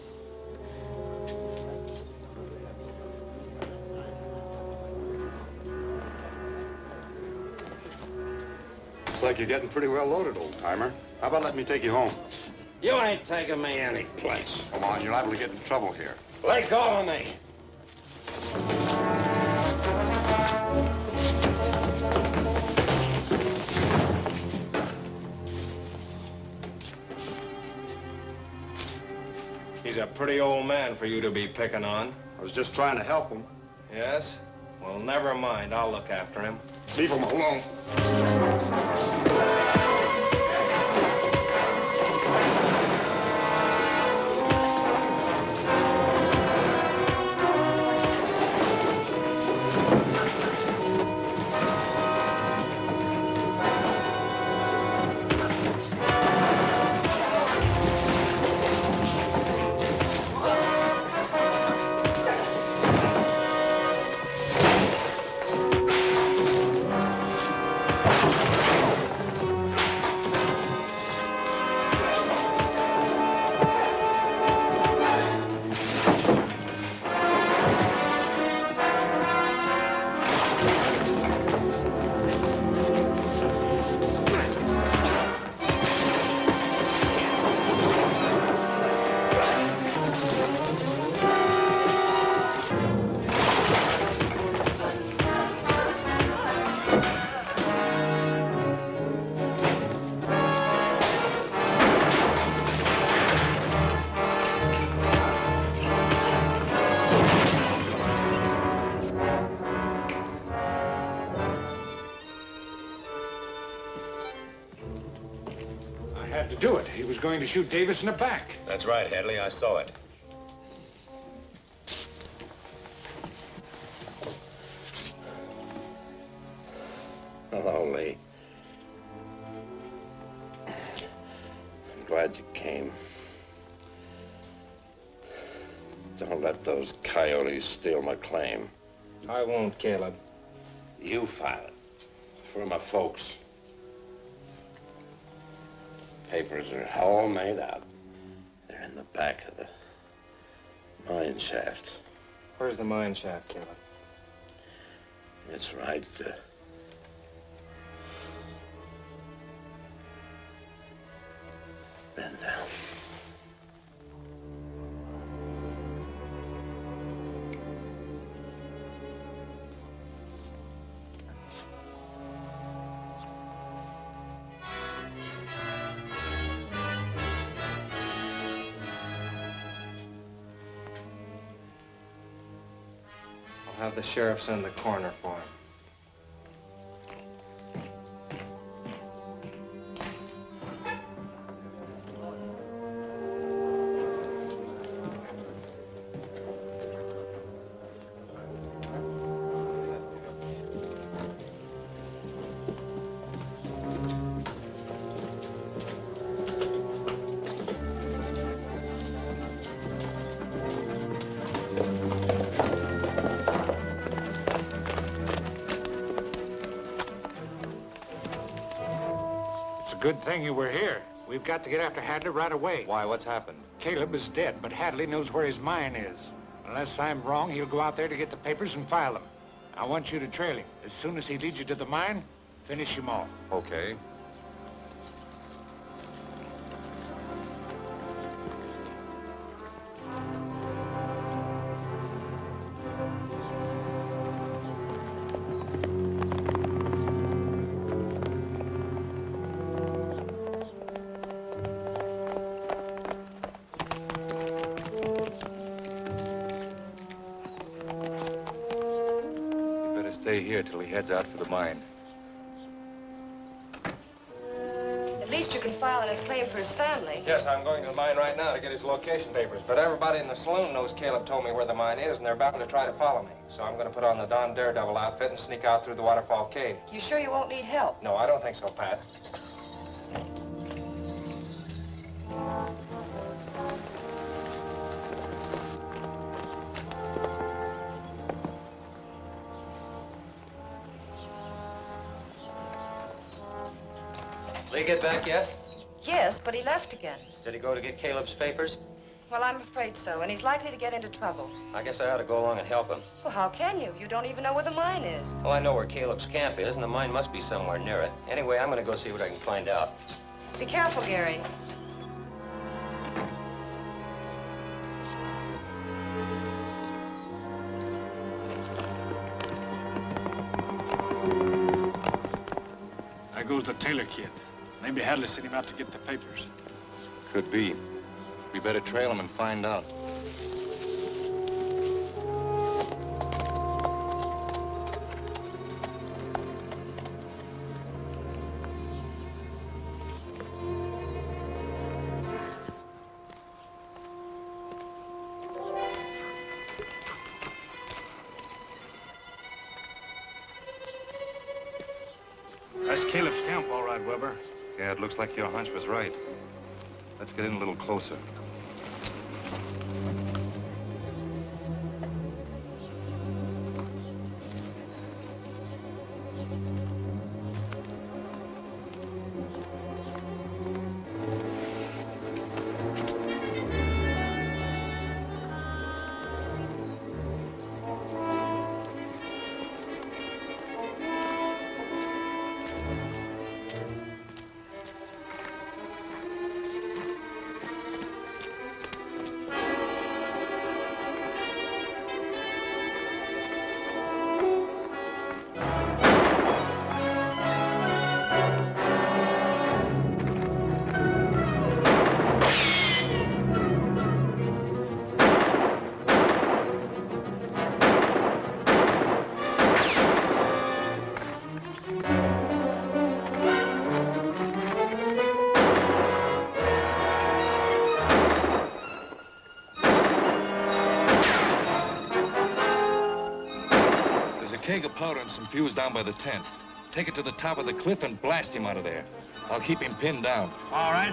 Looks like you're getting pretty well loaded, old-timer. How about letting me take you home? You ain't taking me any place. Come on, you're liable to get in trouble here. Let go of me. He's a pretty old man for you to be picking on. I was just trying to help him. Yes? Well, never mind. I'll look after him. Leave him alone. Do it. He was going to shoot Davis in the back. That's right, Hadley. I saw it. Hello, Lee. I'm glad you came. Don't let those coyotes steal my claim. I won't, Caleb. You file it. For my folks. Papers are all made out. They're in the back of the mine shaft. Where's the mine shaft, Caleb? It's right, bend down. I'll have the sheriff send the coroner for him. good thing you were here. We've got to get after Hadley right away. Why, what's happened? Caleb is dead, but Hadley knows where his mine is. Unless I'm wrong, he'll go out there to get the papers and file them. I want you to trail him. As soon as he leads you to the mine, finish him off. Okay. Stay here till he heads out for the mine. At least you can file on his claim for his family. Yes, I'm going to the mine right now to get his location papers. But everybody in the saloon knows Caleb told me where the mine is, and they're bound to try to follow me. So I'm going to put on the Don Daredevil outfit and sneak out through the waterfall cave. You sure you won't need help? No, I don't think so, Pat. Lee get back yet? Yes, but he left again. Did he go to get Caleb's papers? Well, I'm afraid so, and he's likely to get into trouble. I guess I ought to go along and help him. Well, how can you? You don't even know where the mine is. Well, I know where Caleb's camp is, and the mine must be somewhere near it. Anyway, I'm going to go see what I can find out. Be careful, Gary. There goes the Taylor kid. Maybe Hadley sent him out to get the papers. Could be. We better trail him and find out. That's Caleb's camp, all right, Webber. Yeah, it looks like your hunch was right. Let's get in a little closer. Keg of powder and some fuse down by the tent. Take it to the top of the cliff and blast him out of there. I'll keep him pinned down. All right.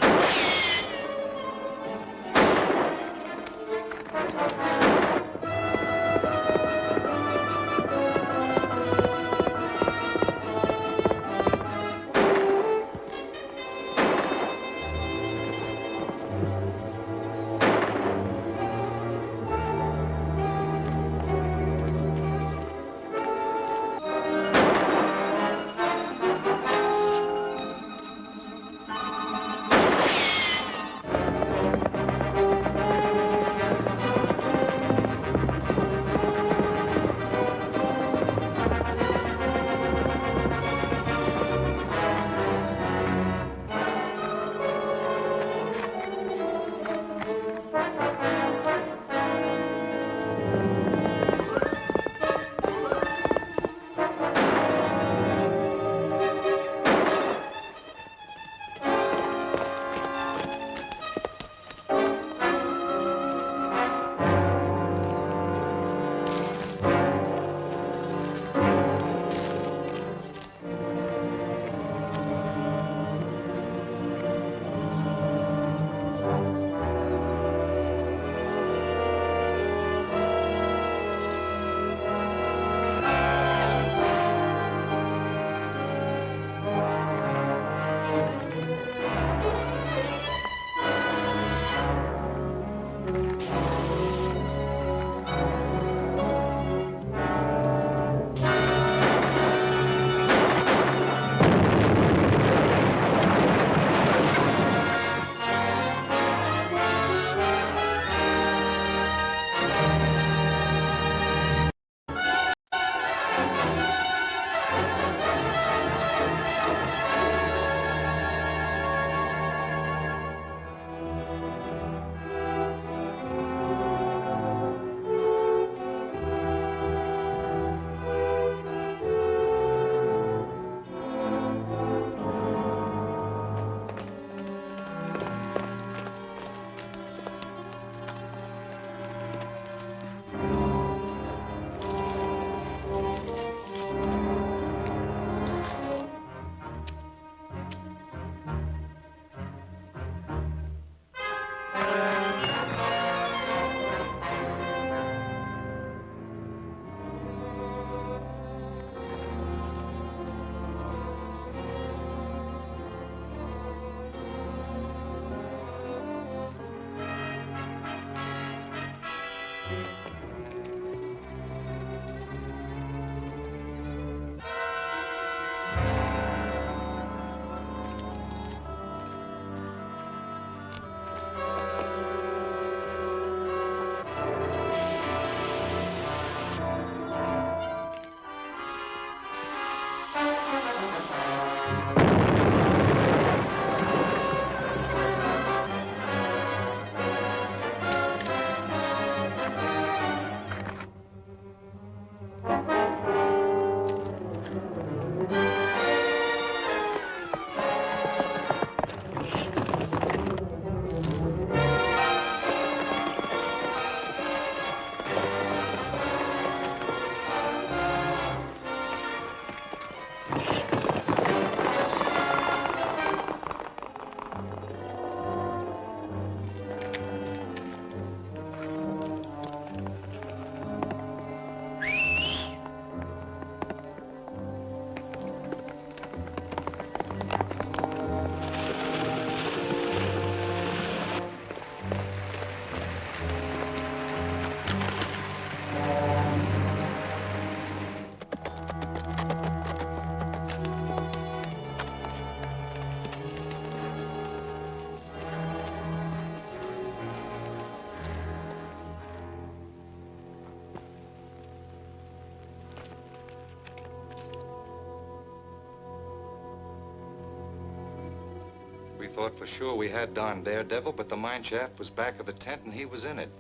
We thought for sure we had Don Daredevil, but the mine shaft was back of the tent and he was in it.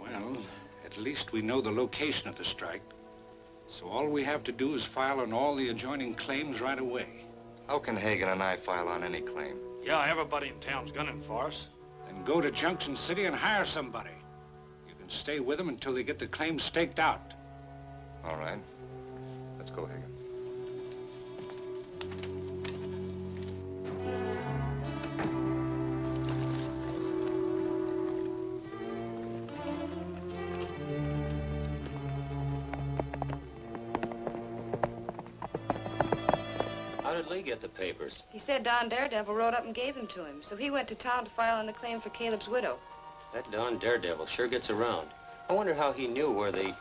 Well, at least we know the location of the strike. So all we have to do is file on all the adjoining claims right away. How can Hagen and I file on any claim? Yeah, everybody in town's gunning for us. Then go to Junction City and hire somebody. You can stay with them until they get the claims staked out. All right. Let's go, Hagen. How did Lee get the papers? He said Don Daredevil rode up and gave them to him, so he went to town to file on the claim for Caleb's widow. That Don Daredevil sure gets around. I wonder how he knew where the...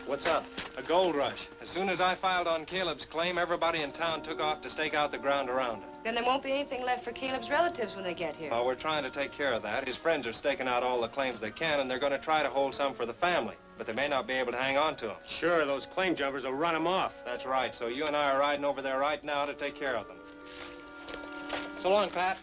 What's up? A gold rush. As soon as I filed on Caleb's claim, everybody in town took off to stake out the ground around it. Then there won't be anything left for Caleb's relatives when they get here. Well, we're trying to take care of that. His friends are staking out all the claims they can, and they're going to try to hold some for the family. But they may not be able to hang on to them. Sure, those claim jumpers will run them off. That's right. So you and I are riding over there right now to take care of them. So long, Pat.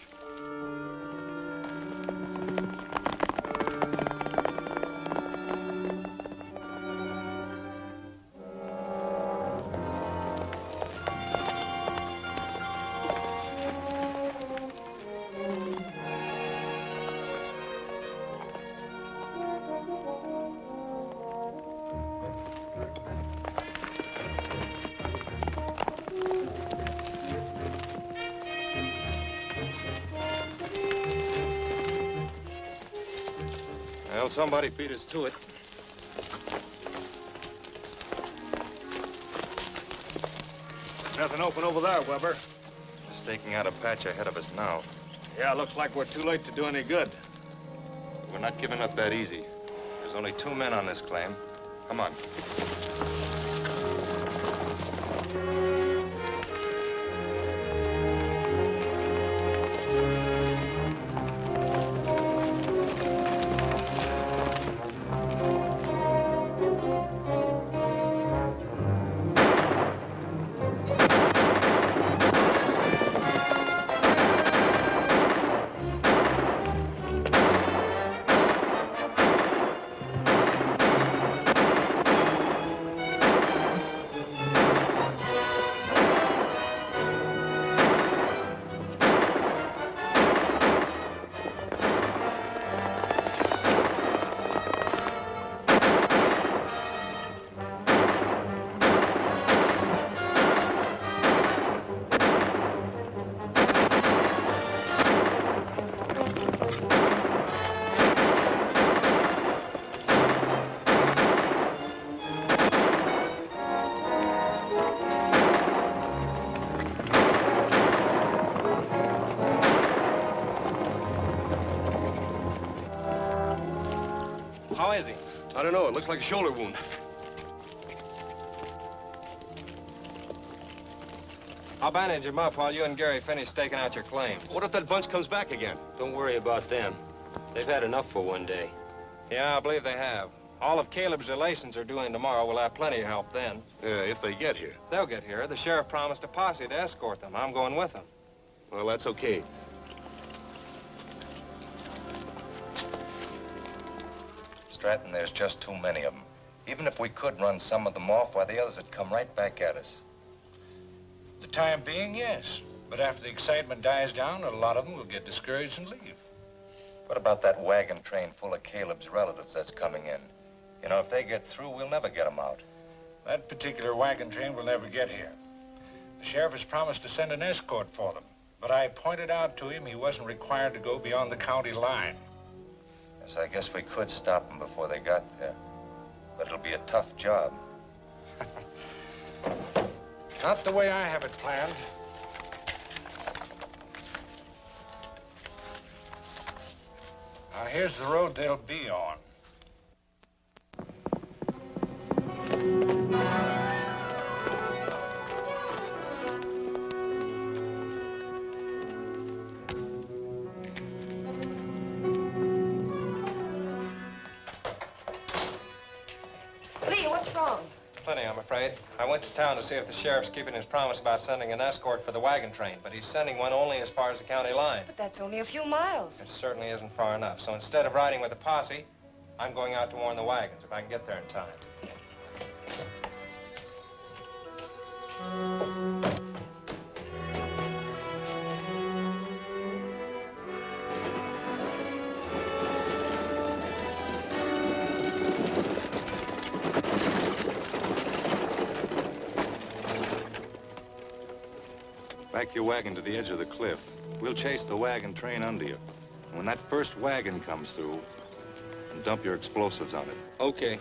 Well, somebody beat us to it. Nothing open over there, Webber. Staking out a patch ahead of us now. Yeah, looks like we're too late to do any good. We're not giving up that easy. There's only 2 men on this claim. Come on. is he? I don't know. It looks like a shoulder wound. I'll bandage him up while you and Gary finish staking out your claim. What if that bunch comes back again? Don't worry about them. They've had enough for one day. Yeah, I believe they have. All of Caleb's relations are due in tomorrow. We'll have plenty of help then. If they get here. They'll get here. The sheriff promised a posse to escort them. I'm going with them. Well, that's okay. Stratton, there's just too many of them. Even if we could run some of them off, why, the others would come right back at us. For the time being, yes. But after the excitement dies down, a lot of them will get discouraged and leave. What about that wagon train full of Caleb's relatives that's coming in? You know, if they get through, we'll never get them out. That particular wagon train will never get here. The sheriff has promised to send an escort for them. But I pointed out to him he wasn't required to go beyond the county line. Yes, I guess we could stop them before they got there. But it'll be a tough job. Not the way I have it planned. Now, here's the road they'll be on. Lee, what's wrong? Plenty, I'm afraid. I went to town to see if the sheriff's keeping his promise about sending an escort for the wagon train, but he's sending one only as far as the county line. But that's only a few miles. It certainly isn't far enough. So instead of riding with the posse, I'm going out to warn the wagons if I can get there in time. Back your wagon to the edge of the cliff. We'll chase the wagon train under you. When that first wagon comes through, and dump your explosives on it. Okay.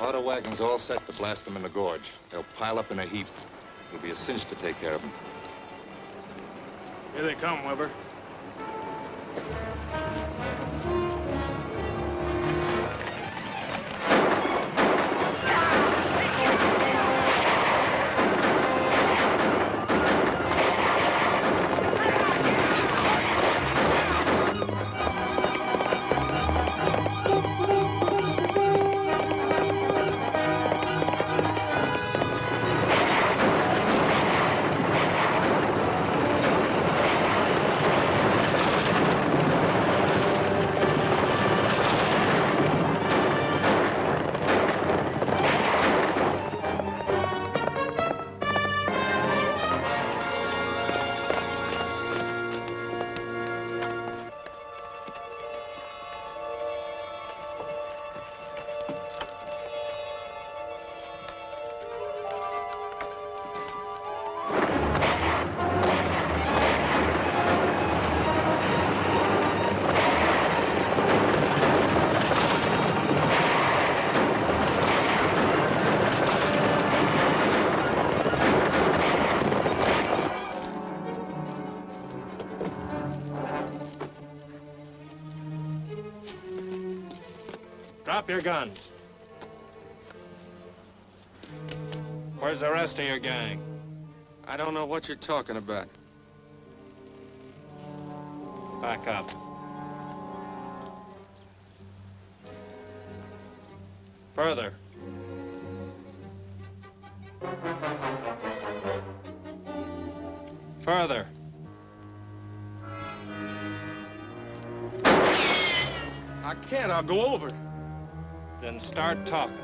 Auto wagons all set to blast them in the gorge. They'll pile up in a heap. It'll be a cinch to take care of them. Here they come, Webber. Drop your guns. Where's the rest of your gang? I don't know what you're talking about. Back up. Further. Further. I can't. I'll go over. Then start talking.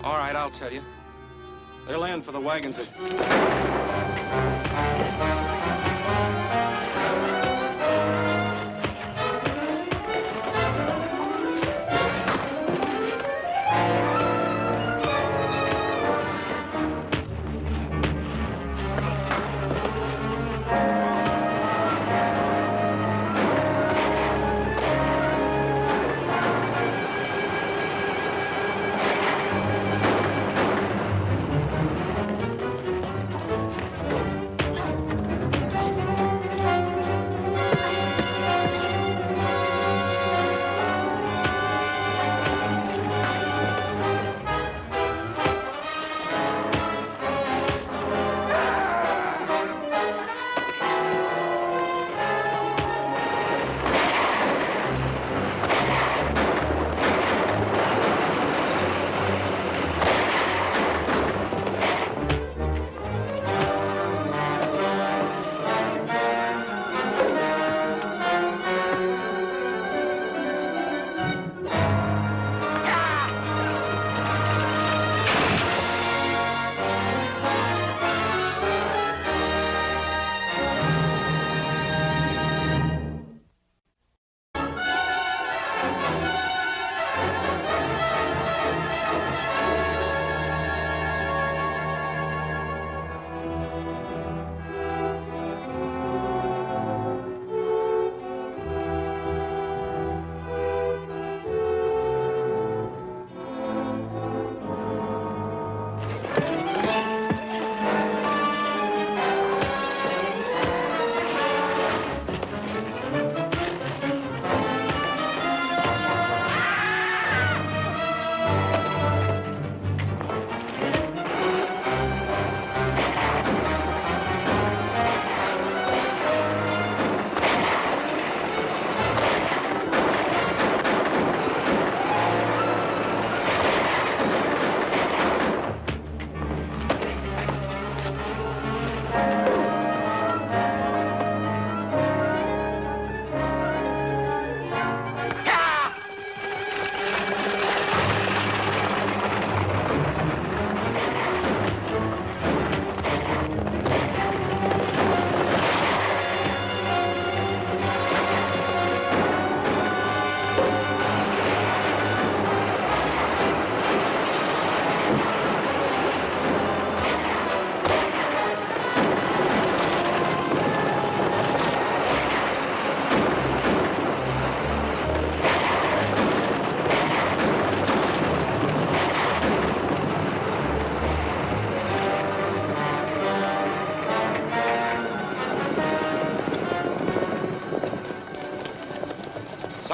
All right, I'll tell you. They'll land for the wagons at...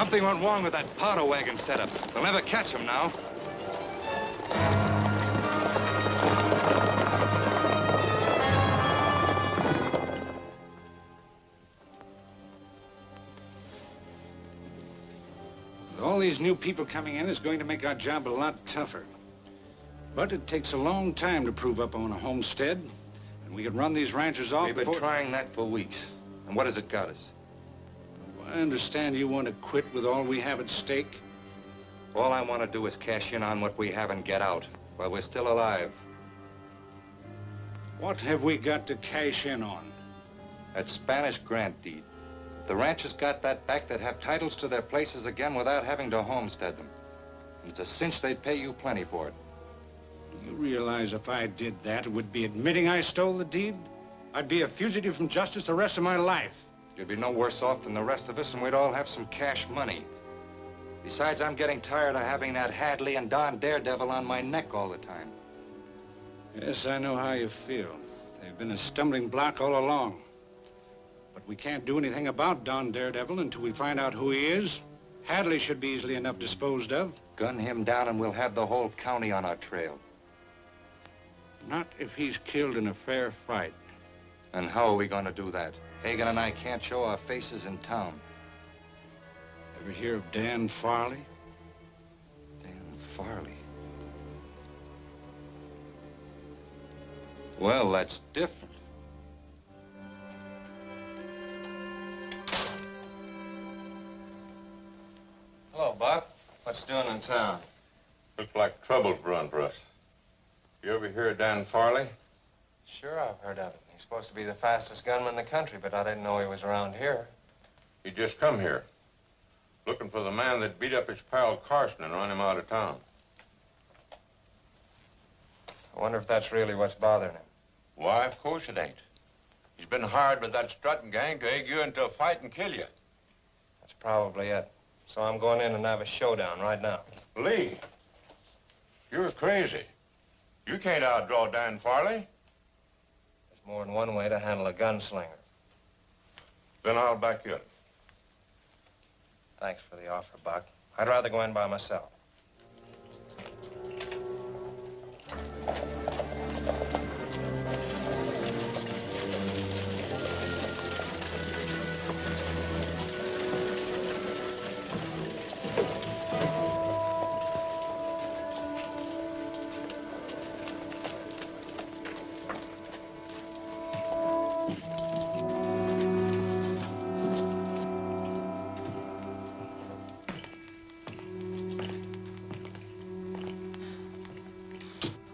Something went wrong with that powder wagon setup. They'll never catch him now. With all these new people coming in, it's going to make our job a lot tougher. But it takes a long time to prove up on a homestead, and we can run these ranchers off. We've been trying that for weeks. And what has it got us? I understand you want to quit with all we have at stake. All I want to do is cash in on what we have and get out while we're still alive. What have we got to cash in on? That Spanish grant deed. The ranchers got that back, they'd have titles to their places again without having to homestead them. And it's a cinch they'd pay you plenty for it. Do you realize if I did that, it would be admitting I stole the deed? I'd be a fugitive from justice the rest of my life. You'd be no worse off than the rest of us, and we'd all have some cash money. Besides, I'm getting tired of having that Hadley and Don Daredevil on my neck all the time. Yes, I know how you feel. They've been a stumbling block all along. But we can't do anything about Don Daredevil until we find out who he is. Hadley should be easily enough disposed of. Gun him down and we'll have the whole county on our trail. Not if he's killed in a fair fight. And how are we going to do that? Hagen and I can't show our faces in town. Ever hear of Dan Farley? Dan Farley? Well, that's different. Hello, Buck. What's doing in town? Looks like trouble's brewing for us. You ever hear of Dan Farley? Sure, I've heard of it. He's supposed to be the fastest gunman in the country, but I didn't know he was around here. He just come here, looking for the man that beat up his pal Carson and run him out of town. I wonder if that's really what's bothering him. Why, of course it ain't. He's been hired with that Stratton gang to egg you into a fight and kill you. That's probably it. So I'm going in and have a showdown right now. Lee, you're crazy. You can't outdraw Dan Farley. There's more than one way to handle a gunslinger. Then I'll back you up. Thanks for the offer, Buck. I'd rather go in by myself.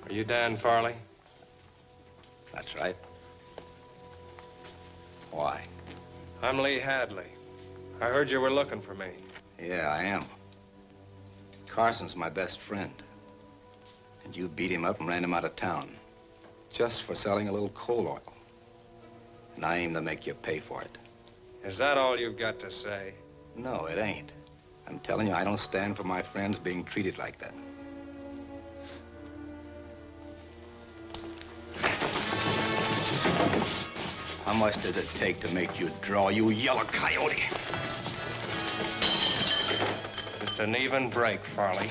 Are you Dan Farley? That's right. Why? I'm Lee Hadley. I heard you were looking for me. Yeah, I am. Carson's my best friend. And you beat him up and ran him out of town. Just for selling a little coal oil. And I aim to make you pay for it. Is that all you've got to say? No, it ain't. I'm telling you, I don't stand for my friends being treated like that. How much does it take to make you draw, you yellow coyote? Just an even break, Farley.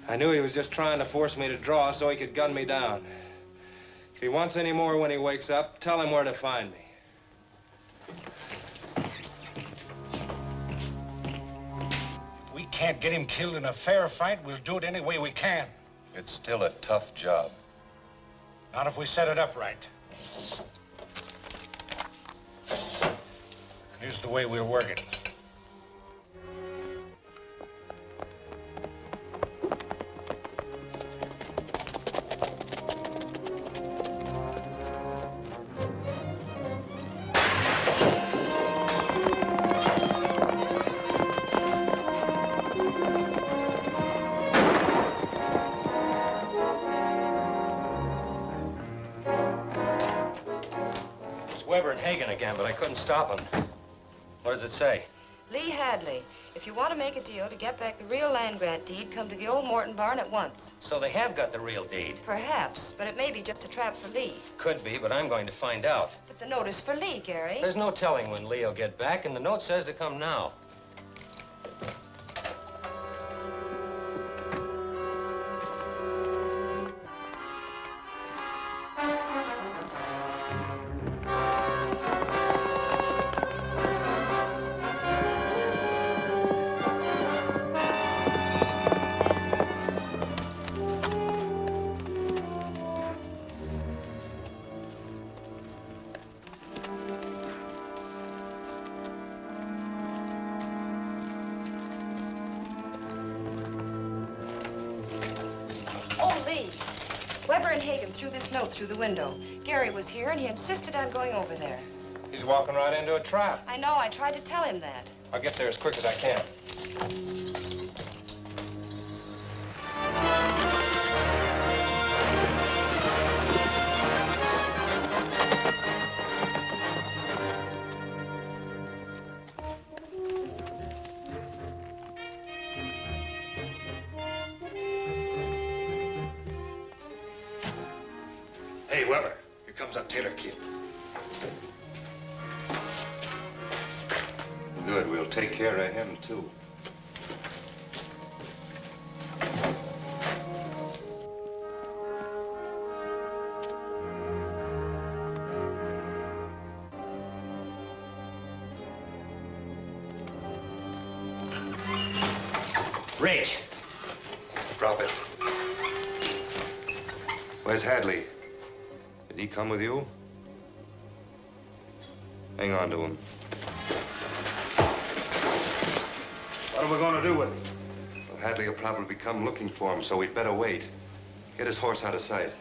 I knew he was just trying to force me to draw so he could gun me down. If he wants any more when he wakes up, tell him where to find me. can't get him killed in a fair fight, we'll do it any way we can. It's still a tough job. Not if we set it up right. Here's the way we'll work it. Webber and Hagen again, but I couldn't stop them. What does it say? Lee Hadley, if you want to make a deal to get back the real land grant deed, come to the old Morton barn at once. So they have got the real deed. Perhaps, but it may be just a trap for Lee. Could be, but I'm going to find out. But the note is for Lee, Gary. There's no telling when Lee will get back, and the note says to come now. Webber and Hagen threw this note through the window. Gary was here, and he insisted on going over there. He's walking right into a trap. I know. I tried to tell him that. I'll get there as quick as I can. Hey, Webber, here comes that Taylor kid. Good, we'll take care of him, too. Rich. Drop it. Where's Hadley? Did he come with you? Hang on to him. What are we going to do with him? Well, Hadley will probably come looking for him, so we'd better wait. Get his horse out of sight.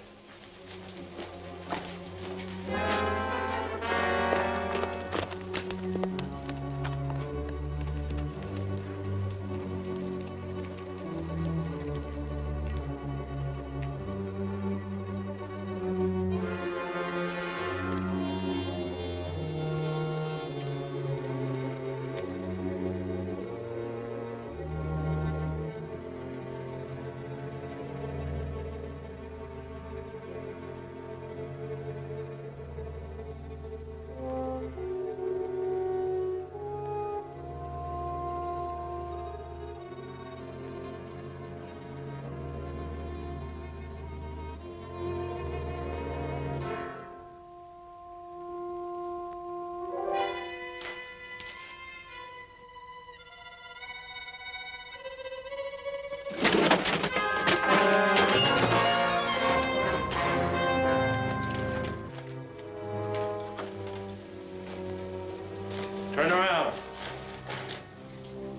Turn around.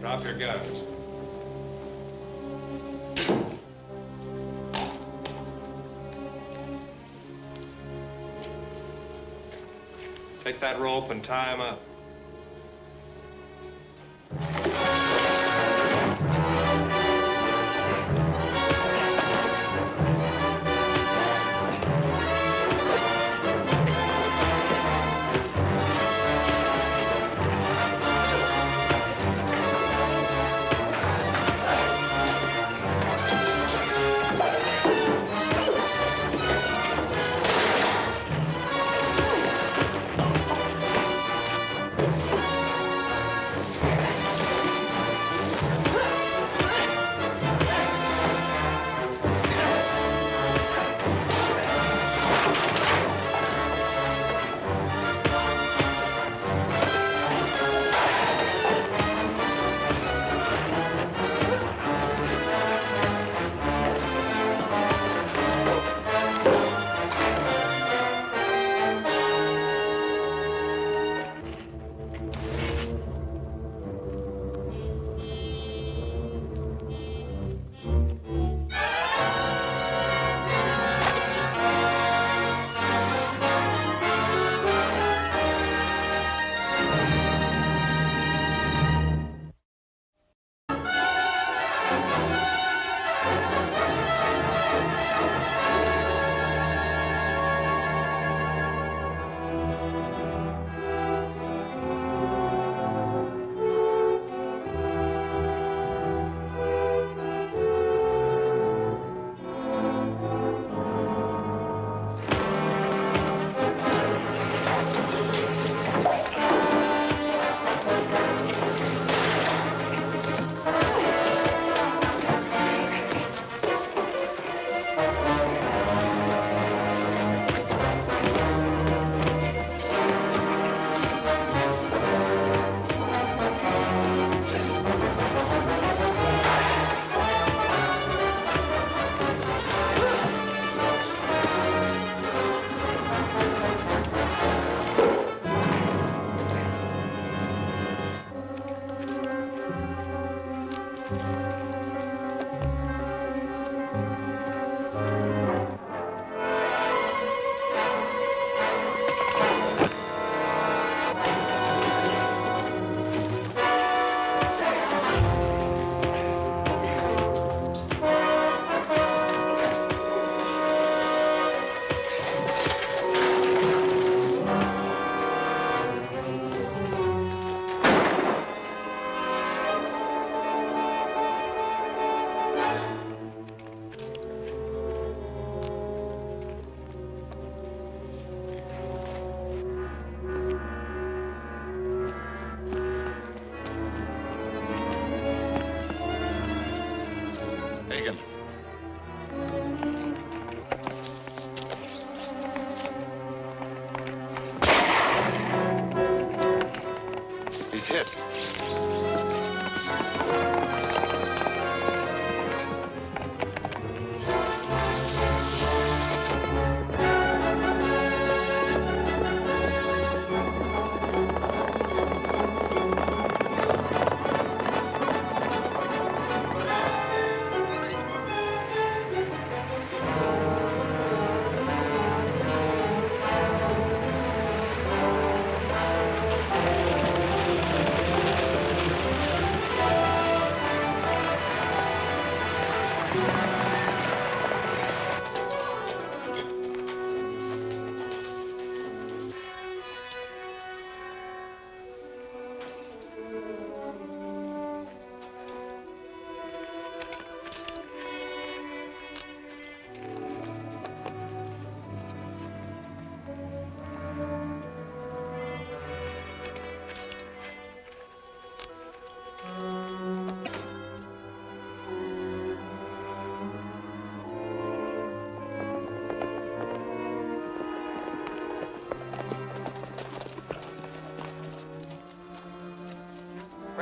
Drop your guns. Take that rope and tie him up.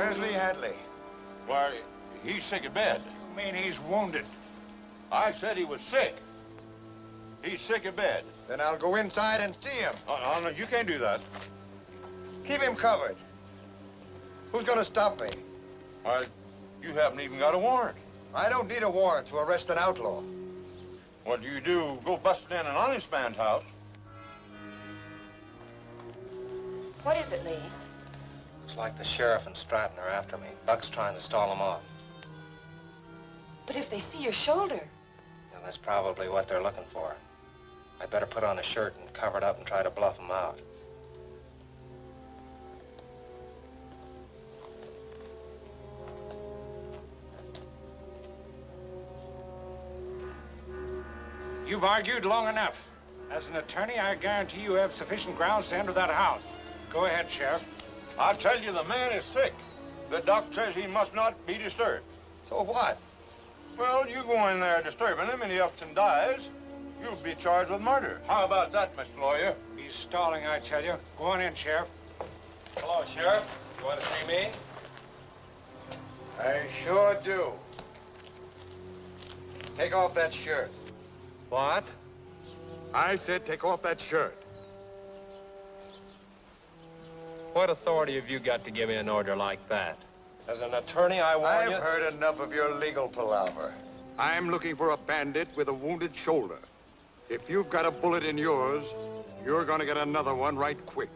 Where's Lee Hadley? Why, he's sick of bed. You mean he's wounded? I said he was sick. He's sick of bed. Then I'll go inside and see him. Oh, no, you can't do that. Keep him covered. Who's gonna stop me? Why, you haven't even got a warrant. I don't need a warrant to arrest an outlaw. What do you do? Go busting in an honest man's house? What is it, Lee? Looks like the sheriff and Stratton are after me. Buck's trying to stall them off. But if they see your shoulder... Yeah, that's probably what they're looking for. I'd better put on a shirt and cover it up and try to bluff them out. You've argued long enough. As an attorney, I guarantee you have sufficient grounds to enter that house. Go ahead, Sheriff. I tell you, the man is sick. The doc says he must not be disturbed. So what? Well, you go in there disturbing him and he ups and dies, you'll be charged with murder. How about that, Mr. Lawyer? He's stalling, I tell you. Go on in, Sheriff. Hello, Sheriff. You want to see me? I sure do. Take off that shirt. What? I said take off that shirt. What authority have you got to give me an order like that? As an attorney, I warn you... I've heard enough of your legal palaver. I'm looking for a bandit with a wounded shoulder. If you've got a bullet in yours, you're gonna get another one right quick.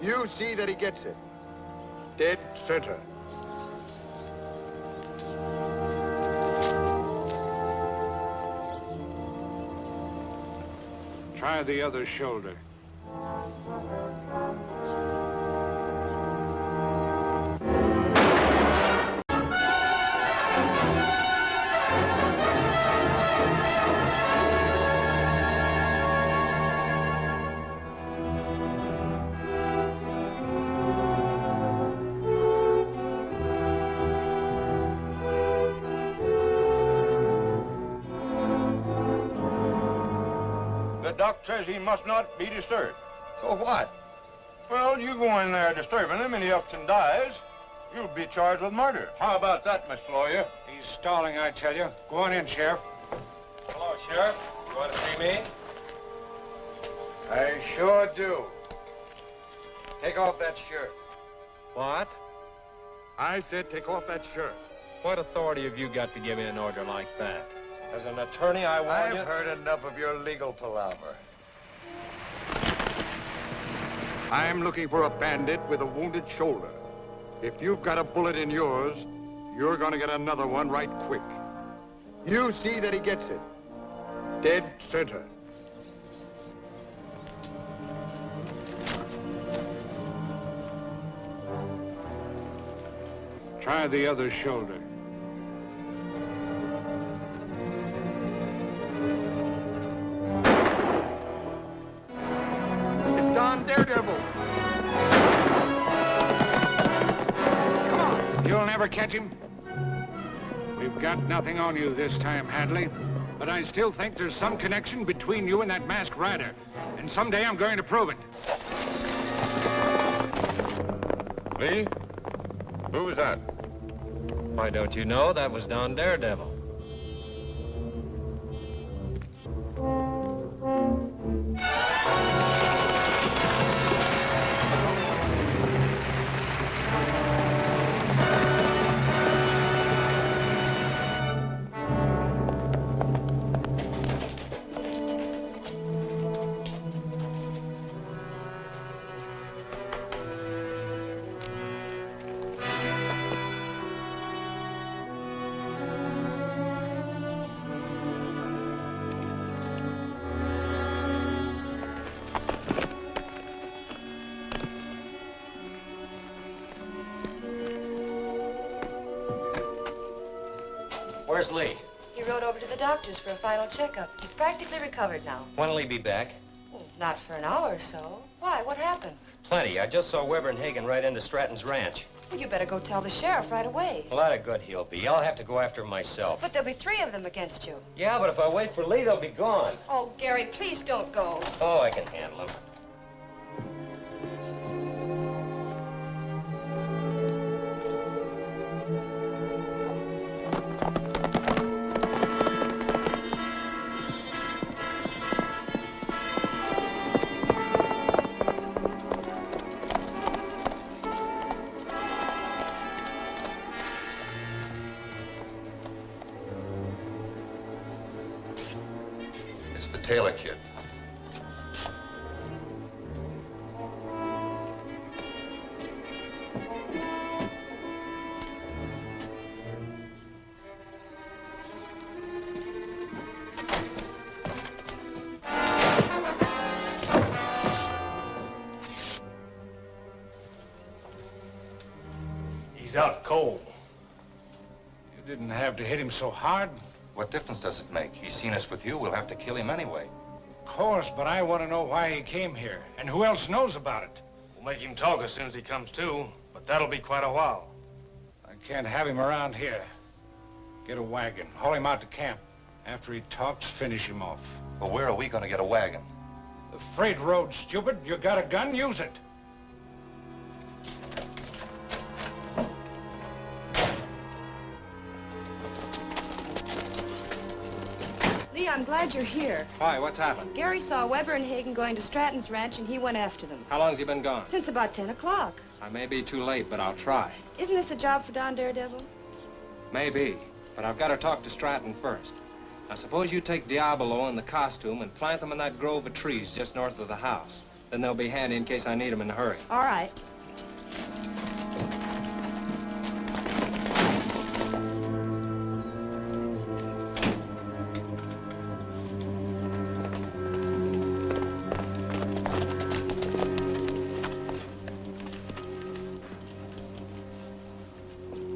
You see that he gets it. Dead center. Try the other shoulder. The doc says he must not be disturbed. So what? Well, you go in there disturbing him and he ups and dies, you'll be charged with murder. How about that, Mr. Lawyer? He's stalling, I tell you. Go on in, Sheriff. Hello, Sheriff. You want to see me? I sure do. Take off that shirt. What? I said take off that shirt. What authority have you got to give me an order like that? As an attorney, I warn you... I've heard enough of your legal palaver. I'm looking for a bandit with a wounded shoulder. If you've got a bullet in yours, you're gonna get another one right quick. You see that he gets it. Dead center. Try the other shoulder. Daredevil! Come on! You'll never catch him. We've got nothing on you this time, Hadley. But I still think there's some connection between you and that masked rider. And someday I'm going to prove it. Lee? Who was that? Why, don't you know? That was Don Daredevil. Where's Lee? He rode over to the doctor's for a final checkup. He's practically recovered now. When'll he be back? Well, not for an hour or so. Why? What happened? Plenty. I just saw Webber and Hagen right into Stratton's ranch. Well, you better go tell the sheriff right away. A lot of good he'll be. I'll have to go after him myself. But there'll be 3 of them against you. Yeah, but if I wait for Lee, they'll be gone. Oh, Gary, please don't go. Oh, I can handle him. the Taylor kid. He's out cold. You didn't have to hit him so hard. What difference does it make? He's seen us with you. We'll have to kill him anyway. Of course, but I want to know why he came here, and who else knows about it. We'll make him talk as soon as he comes to, but that'll be quite a while. I can't have him around here. Get a wagon, haul him out to camp. After he talks, finish him off. Well, where are we going to get a wagon? The freight road, stupid. You got a gun, use it. Lee, I'm glad you're here. Why, what's happened? Gary saw Webber and Hagen going to Stratton's ranch, and he went after them. How long's he been gone? Since about 10 o'clock. I may be too late, but I'll try. Isn't this a job for Don Daredevil? Maybe, but I've got to talk to Stratton first. Now, suppose you take Diablo and the costume and plant them in that grove of trees just north of the house. Then they'll be handy in case I need them in a hurry. All right.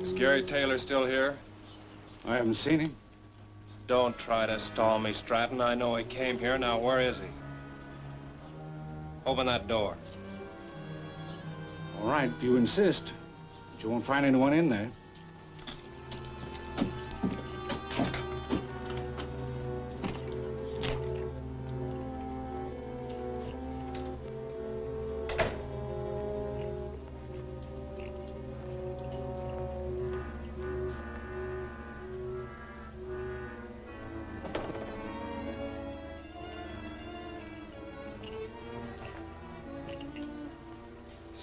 Is Gary Taylor still here? I haven't seen him. Don't try to stall me, Stratton. I know he came here. Now, where is he? Open that door. All right, if you insist. But you won't find anyone in there.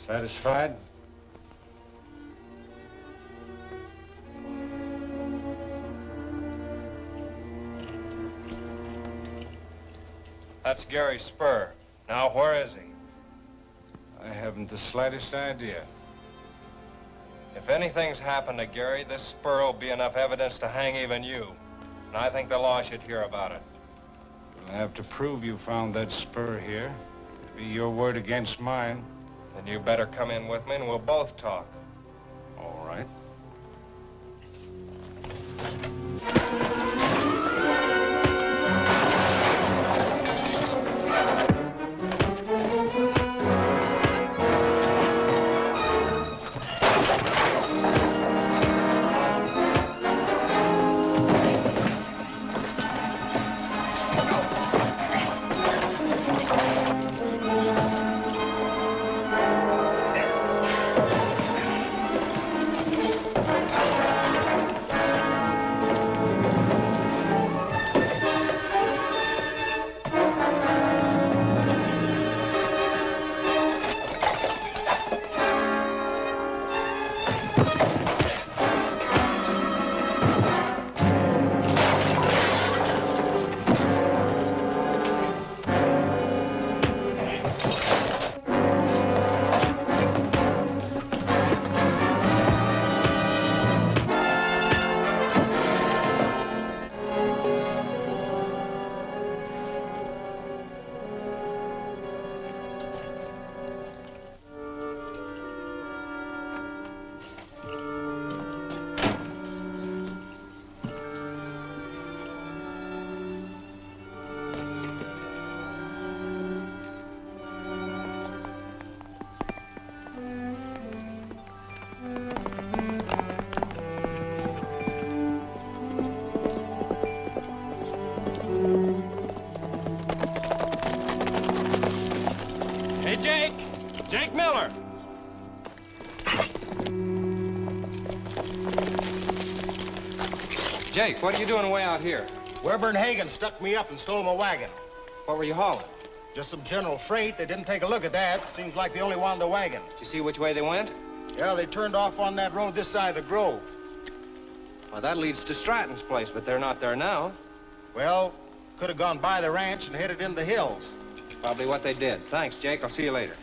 Satisfied? That's Gary Spur. Now, where is he? I haven't the slightest idea. If anything's happened to Gary, this Spur will be enough evidence to hang even you. And I think the law should hear about it. You'll have to prove you found that spur here. It'll be your word against mine. Then you better come in with me and we'll both talk. All right. Jake Miller! Jake, what are you doing way out here? Webber and Hagen stuck me up and stole my wagon. What were you hauling? Just some general freight. They didn't take a look at that. Seems like they only wanted the wagon. Did you see which way they went? Yeah, they turned off on that road this side of the grove. Well, that leads to Stratton's place, but they're not there now. Well, could have gone by the ranch and headed into the hills. Probably what they did. Thanks, Jake. I'll see you later.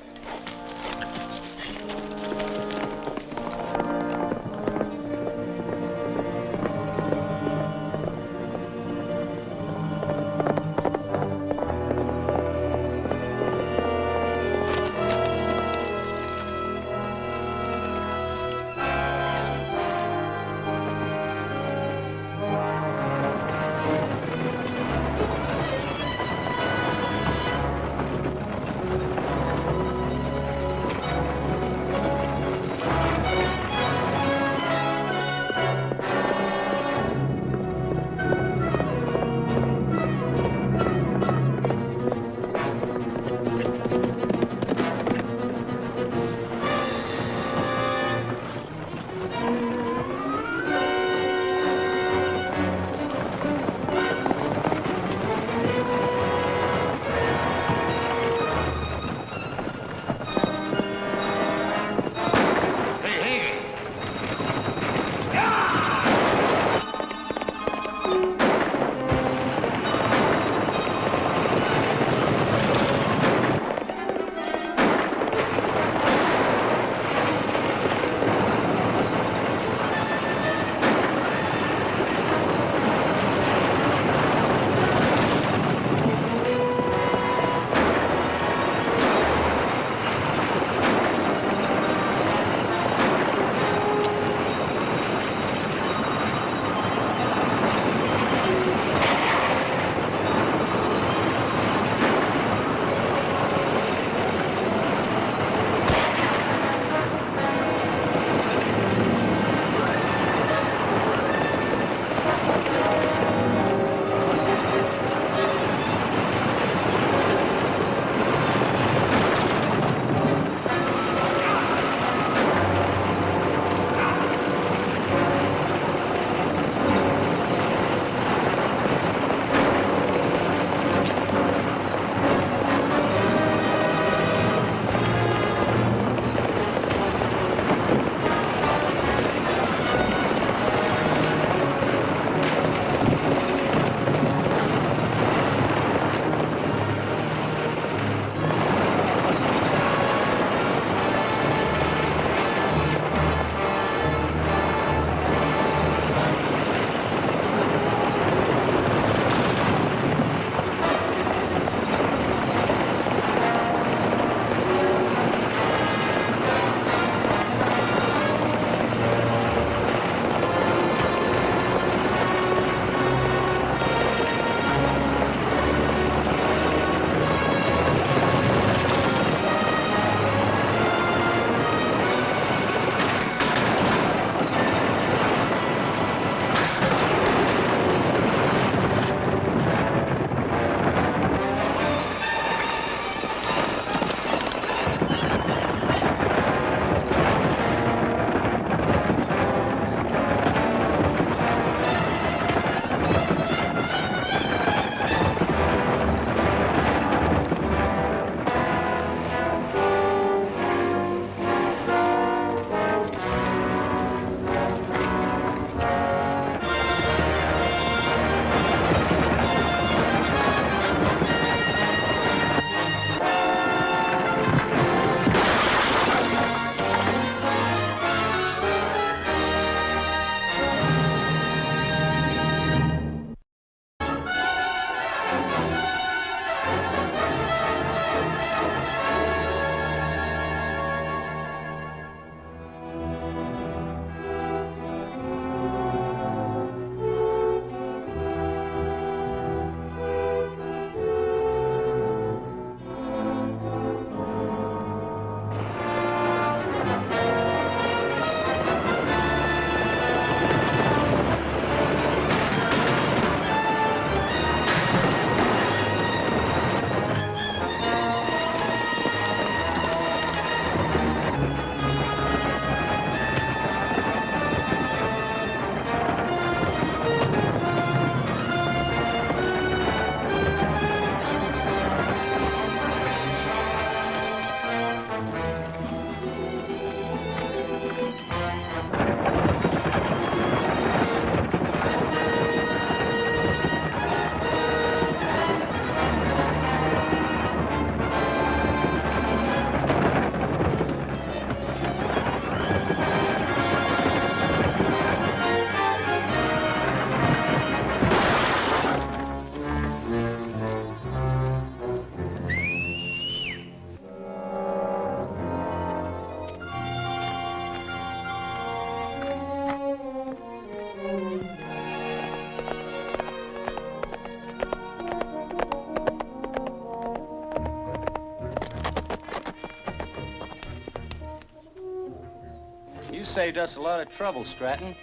saved us a lot of trouble, Stratton.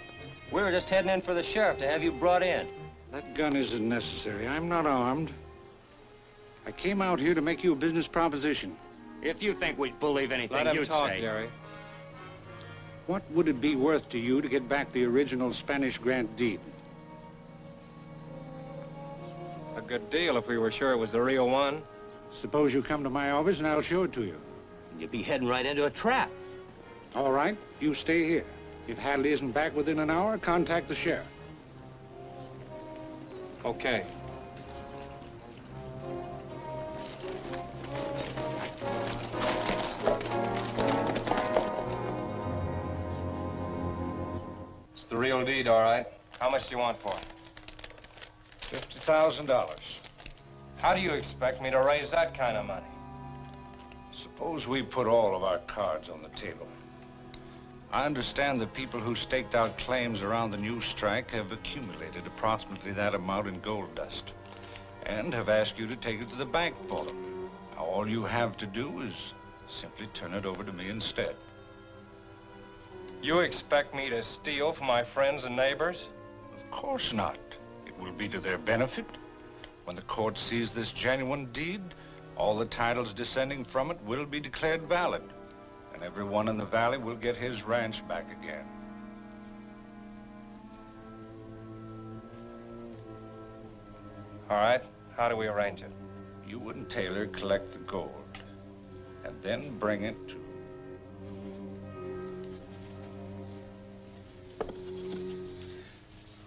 We were just heading in for the sheriff to have you brought in. That gun isn't necessary. I'm not armed. I came out here to make you a business proposition. If you think we'd believe anything Let him you'd talk, say. Gary. What would it be worth to you to get back the original Spanish grant deed? A good deal if we were sure it was the real one. Suppose you come to my office and I'll show it to you. You'd be heading right into a trap. All right, you stay here. If Hadley isn't back within an hour, contact the sheriff. Okay. It's the real deed, all right. How much do you want for it? $50,000. How do you expect me to raise that kind of money? Suppose we put all of our cards on the table. I understand the people who staked out claims around the new strike have accumulated approximately that amount in gold dust and have asked you to take it to the bank for them. Now, all you have to do is simply turn it over to me instead. You expect me to steal from my friends and neighbors? Of course not. It will be to their benefit. When the court sees this genuine deed, all the titles descending from it will be declared valid, and everyone in the valley will get his ranch back again. All right. How do we arrange it? You and Taylor collect the gold, and then bring it to...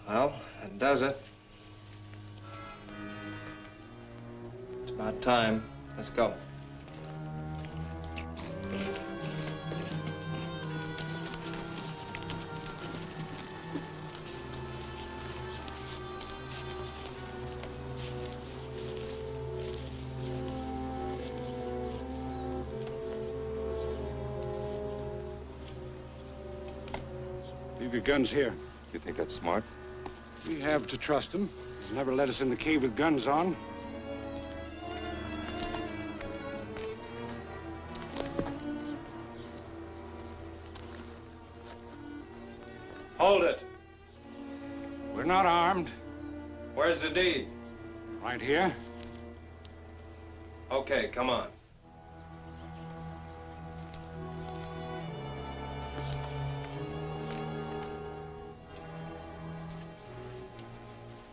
Well, that does it. It's about time. Let's go. Leave your guns here. You think that's smart? We have to trust him. He's never let us in the cave with guns on. Hold it. We're not armed. Where's the deed? Right here. Okay, come on.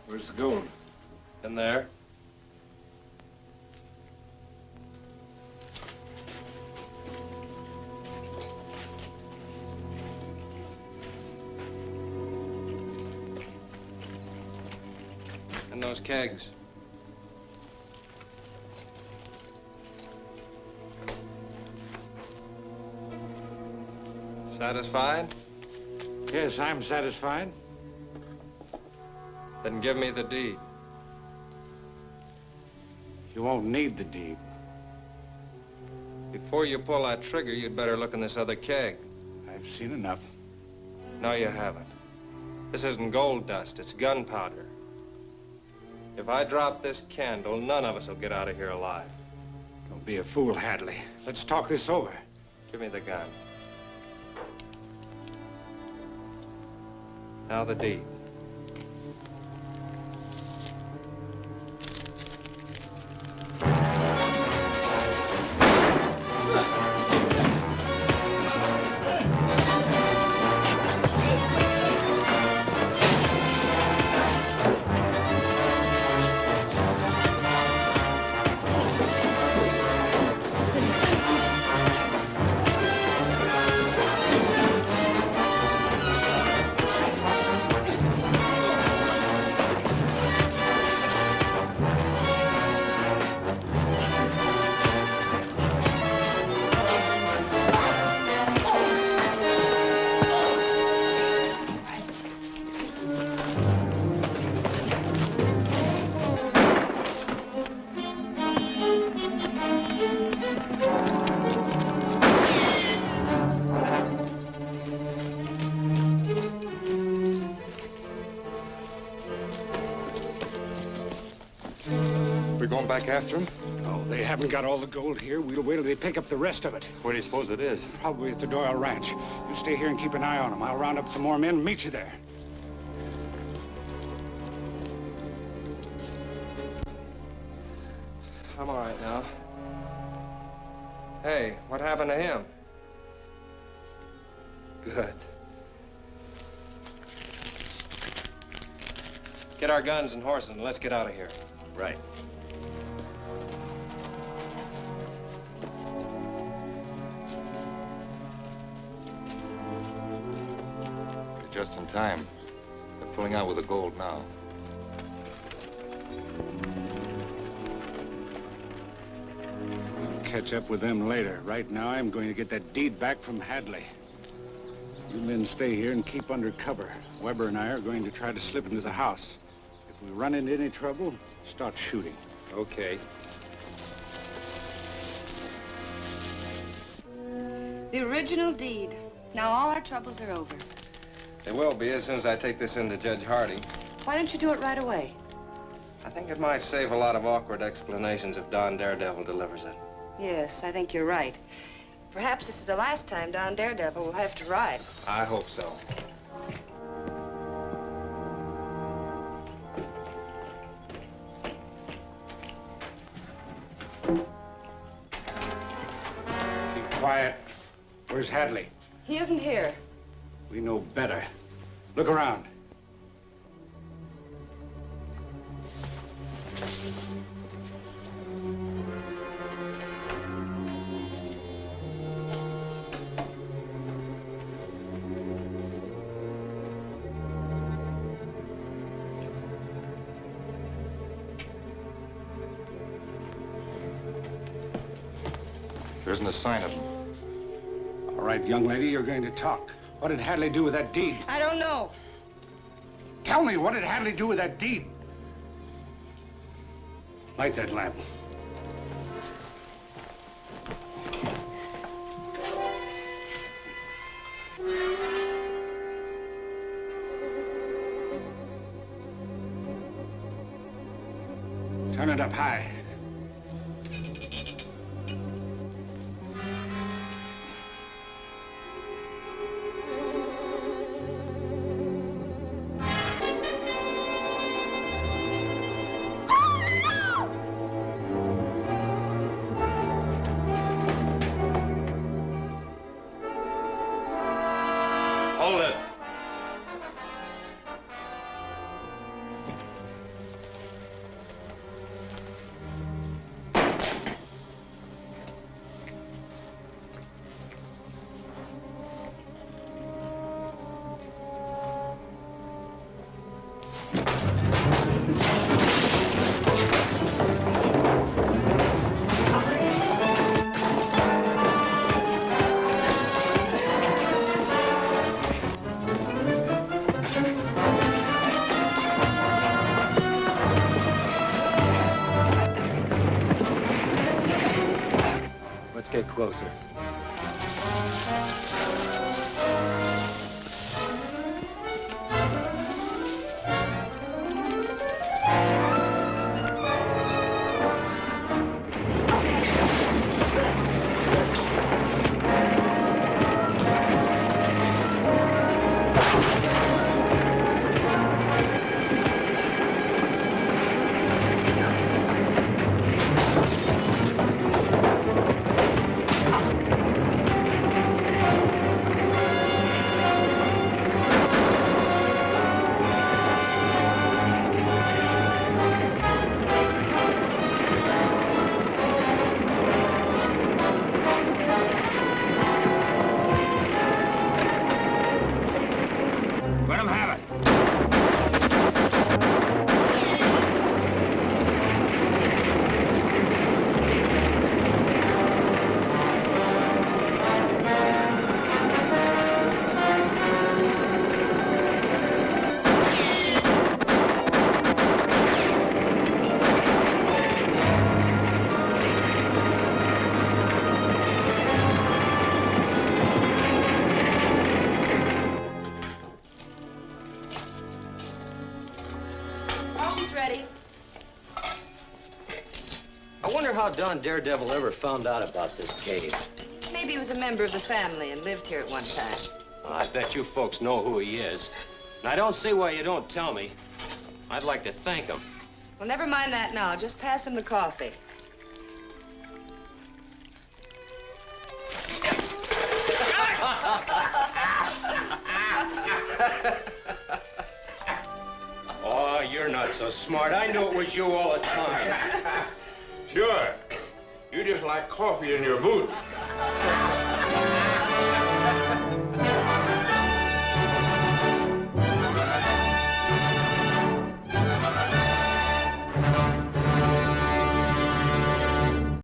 Where's the gold? In there. And those kegs. Satisfied? Yes, I'm satisfied. Then give me the deed. You won't need the deed. Before you pull that trigger, you'd better look in this other keg. I've seen enough. No, you haven't. This isn't gold dust, it's gunpowder. If I drop this candle, none of us will get out of here alive. Don't be a fool, Hadley. Let's talk this over. Give me the gun. Now the deed. We going back after him? Oh, they haven't got all the gold here. We'll wait till they pick up the rest of it. Where do you suppose it is? Probably at the Doyle Ranch. You stay here and keep an eye on them. I'll round up some more men and meet you there. I'm all right now. Hey, what happened to him? Good. Get our guns and horses and let's get out of here. Right. You're just in time. They're pulling out with the gold now. I'll catch up with them later. Right now, I'm going to get that deed back from Hadley. You men stay here and keep under cover. Webber and I are going to try to slip into the house. If we run into any trouble, start shooting. Okay. The original deed. Now all our troubles are over. They will be as soon as I take this in to Judge Hardy. Why don't you do it right away? I think it might save a lot of awkward explanations if Don Daredevil delivers it. Yes, I think you're right. Perhaps this is the last time Don Daredevil will have to ride. I hope so. Keep quiet. Where's Hadley? He isn't here. We know better. Look around. There isn't a sign of him. All right, young lady, you're going to talk. What did Hadley do with that deed? I don't know. Tell me, what did Hadley do with that deed? Light that lamp. Turn it up high. Hold it. Let's get closer. I wonder how Don Daredevil ever found out about this cave. Maybe he was a member of the family and lived here at one time. Well, I bet you folks know who he is. And I don't see why you don't tell me. I'd like to thank him. Well, never mind that now. Just pass him the coffee. Oh, you're not so smart. I knew it was you all the time. Sure. You just like coffee in your boot.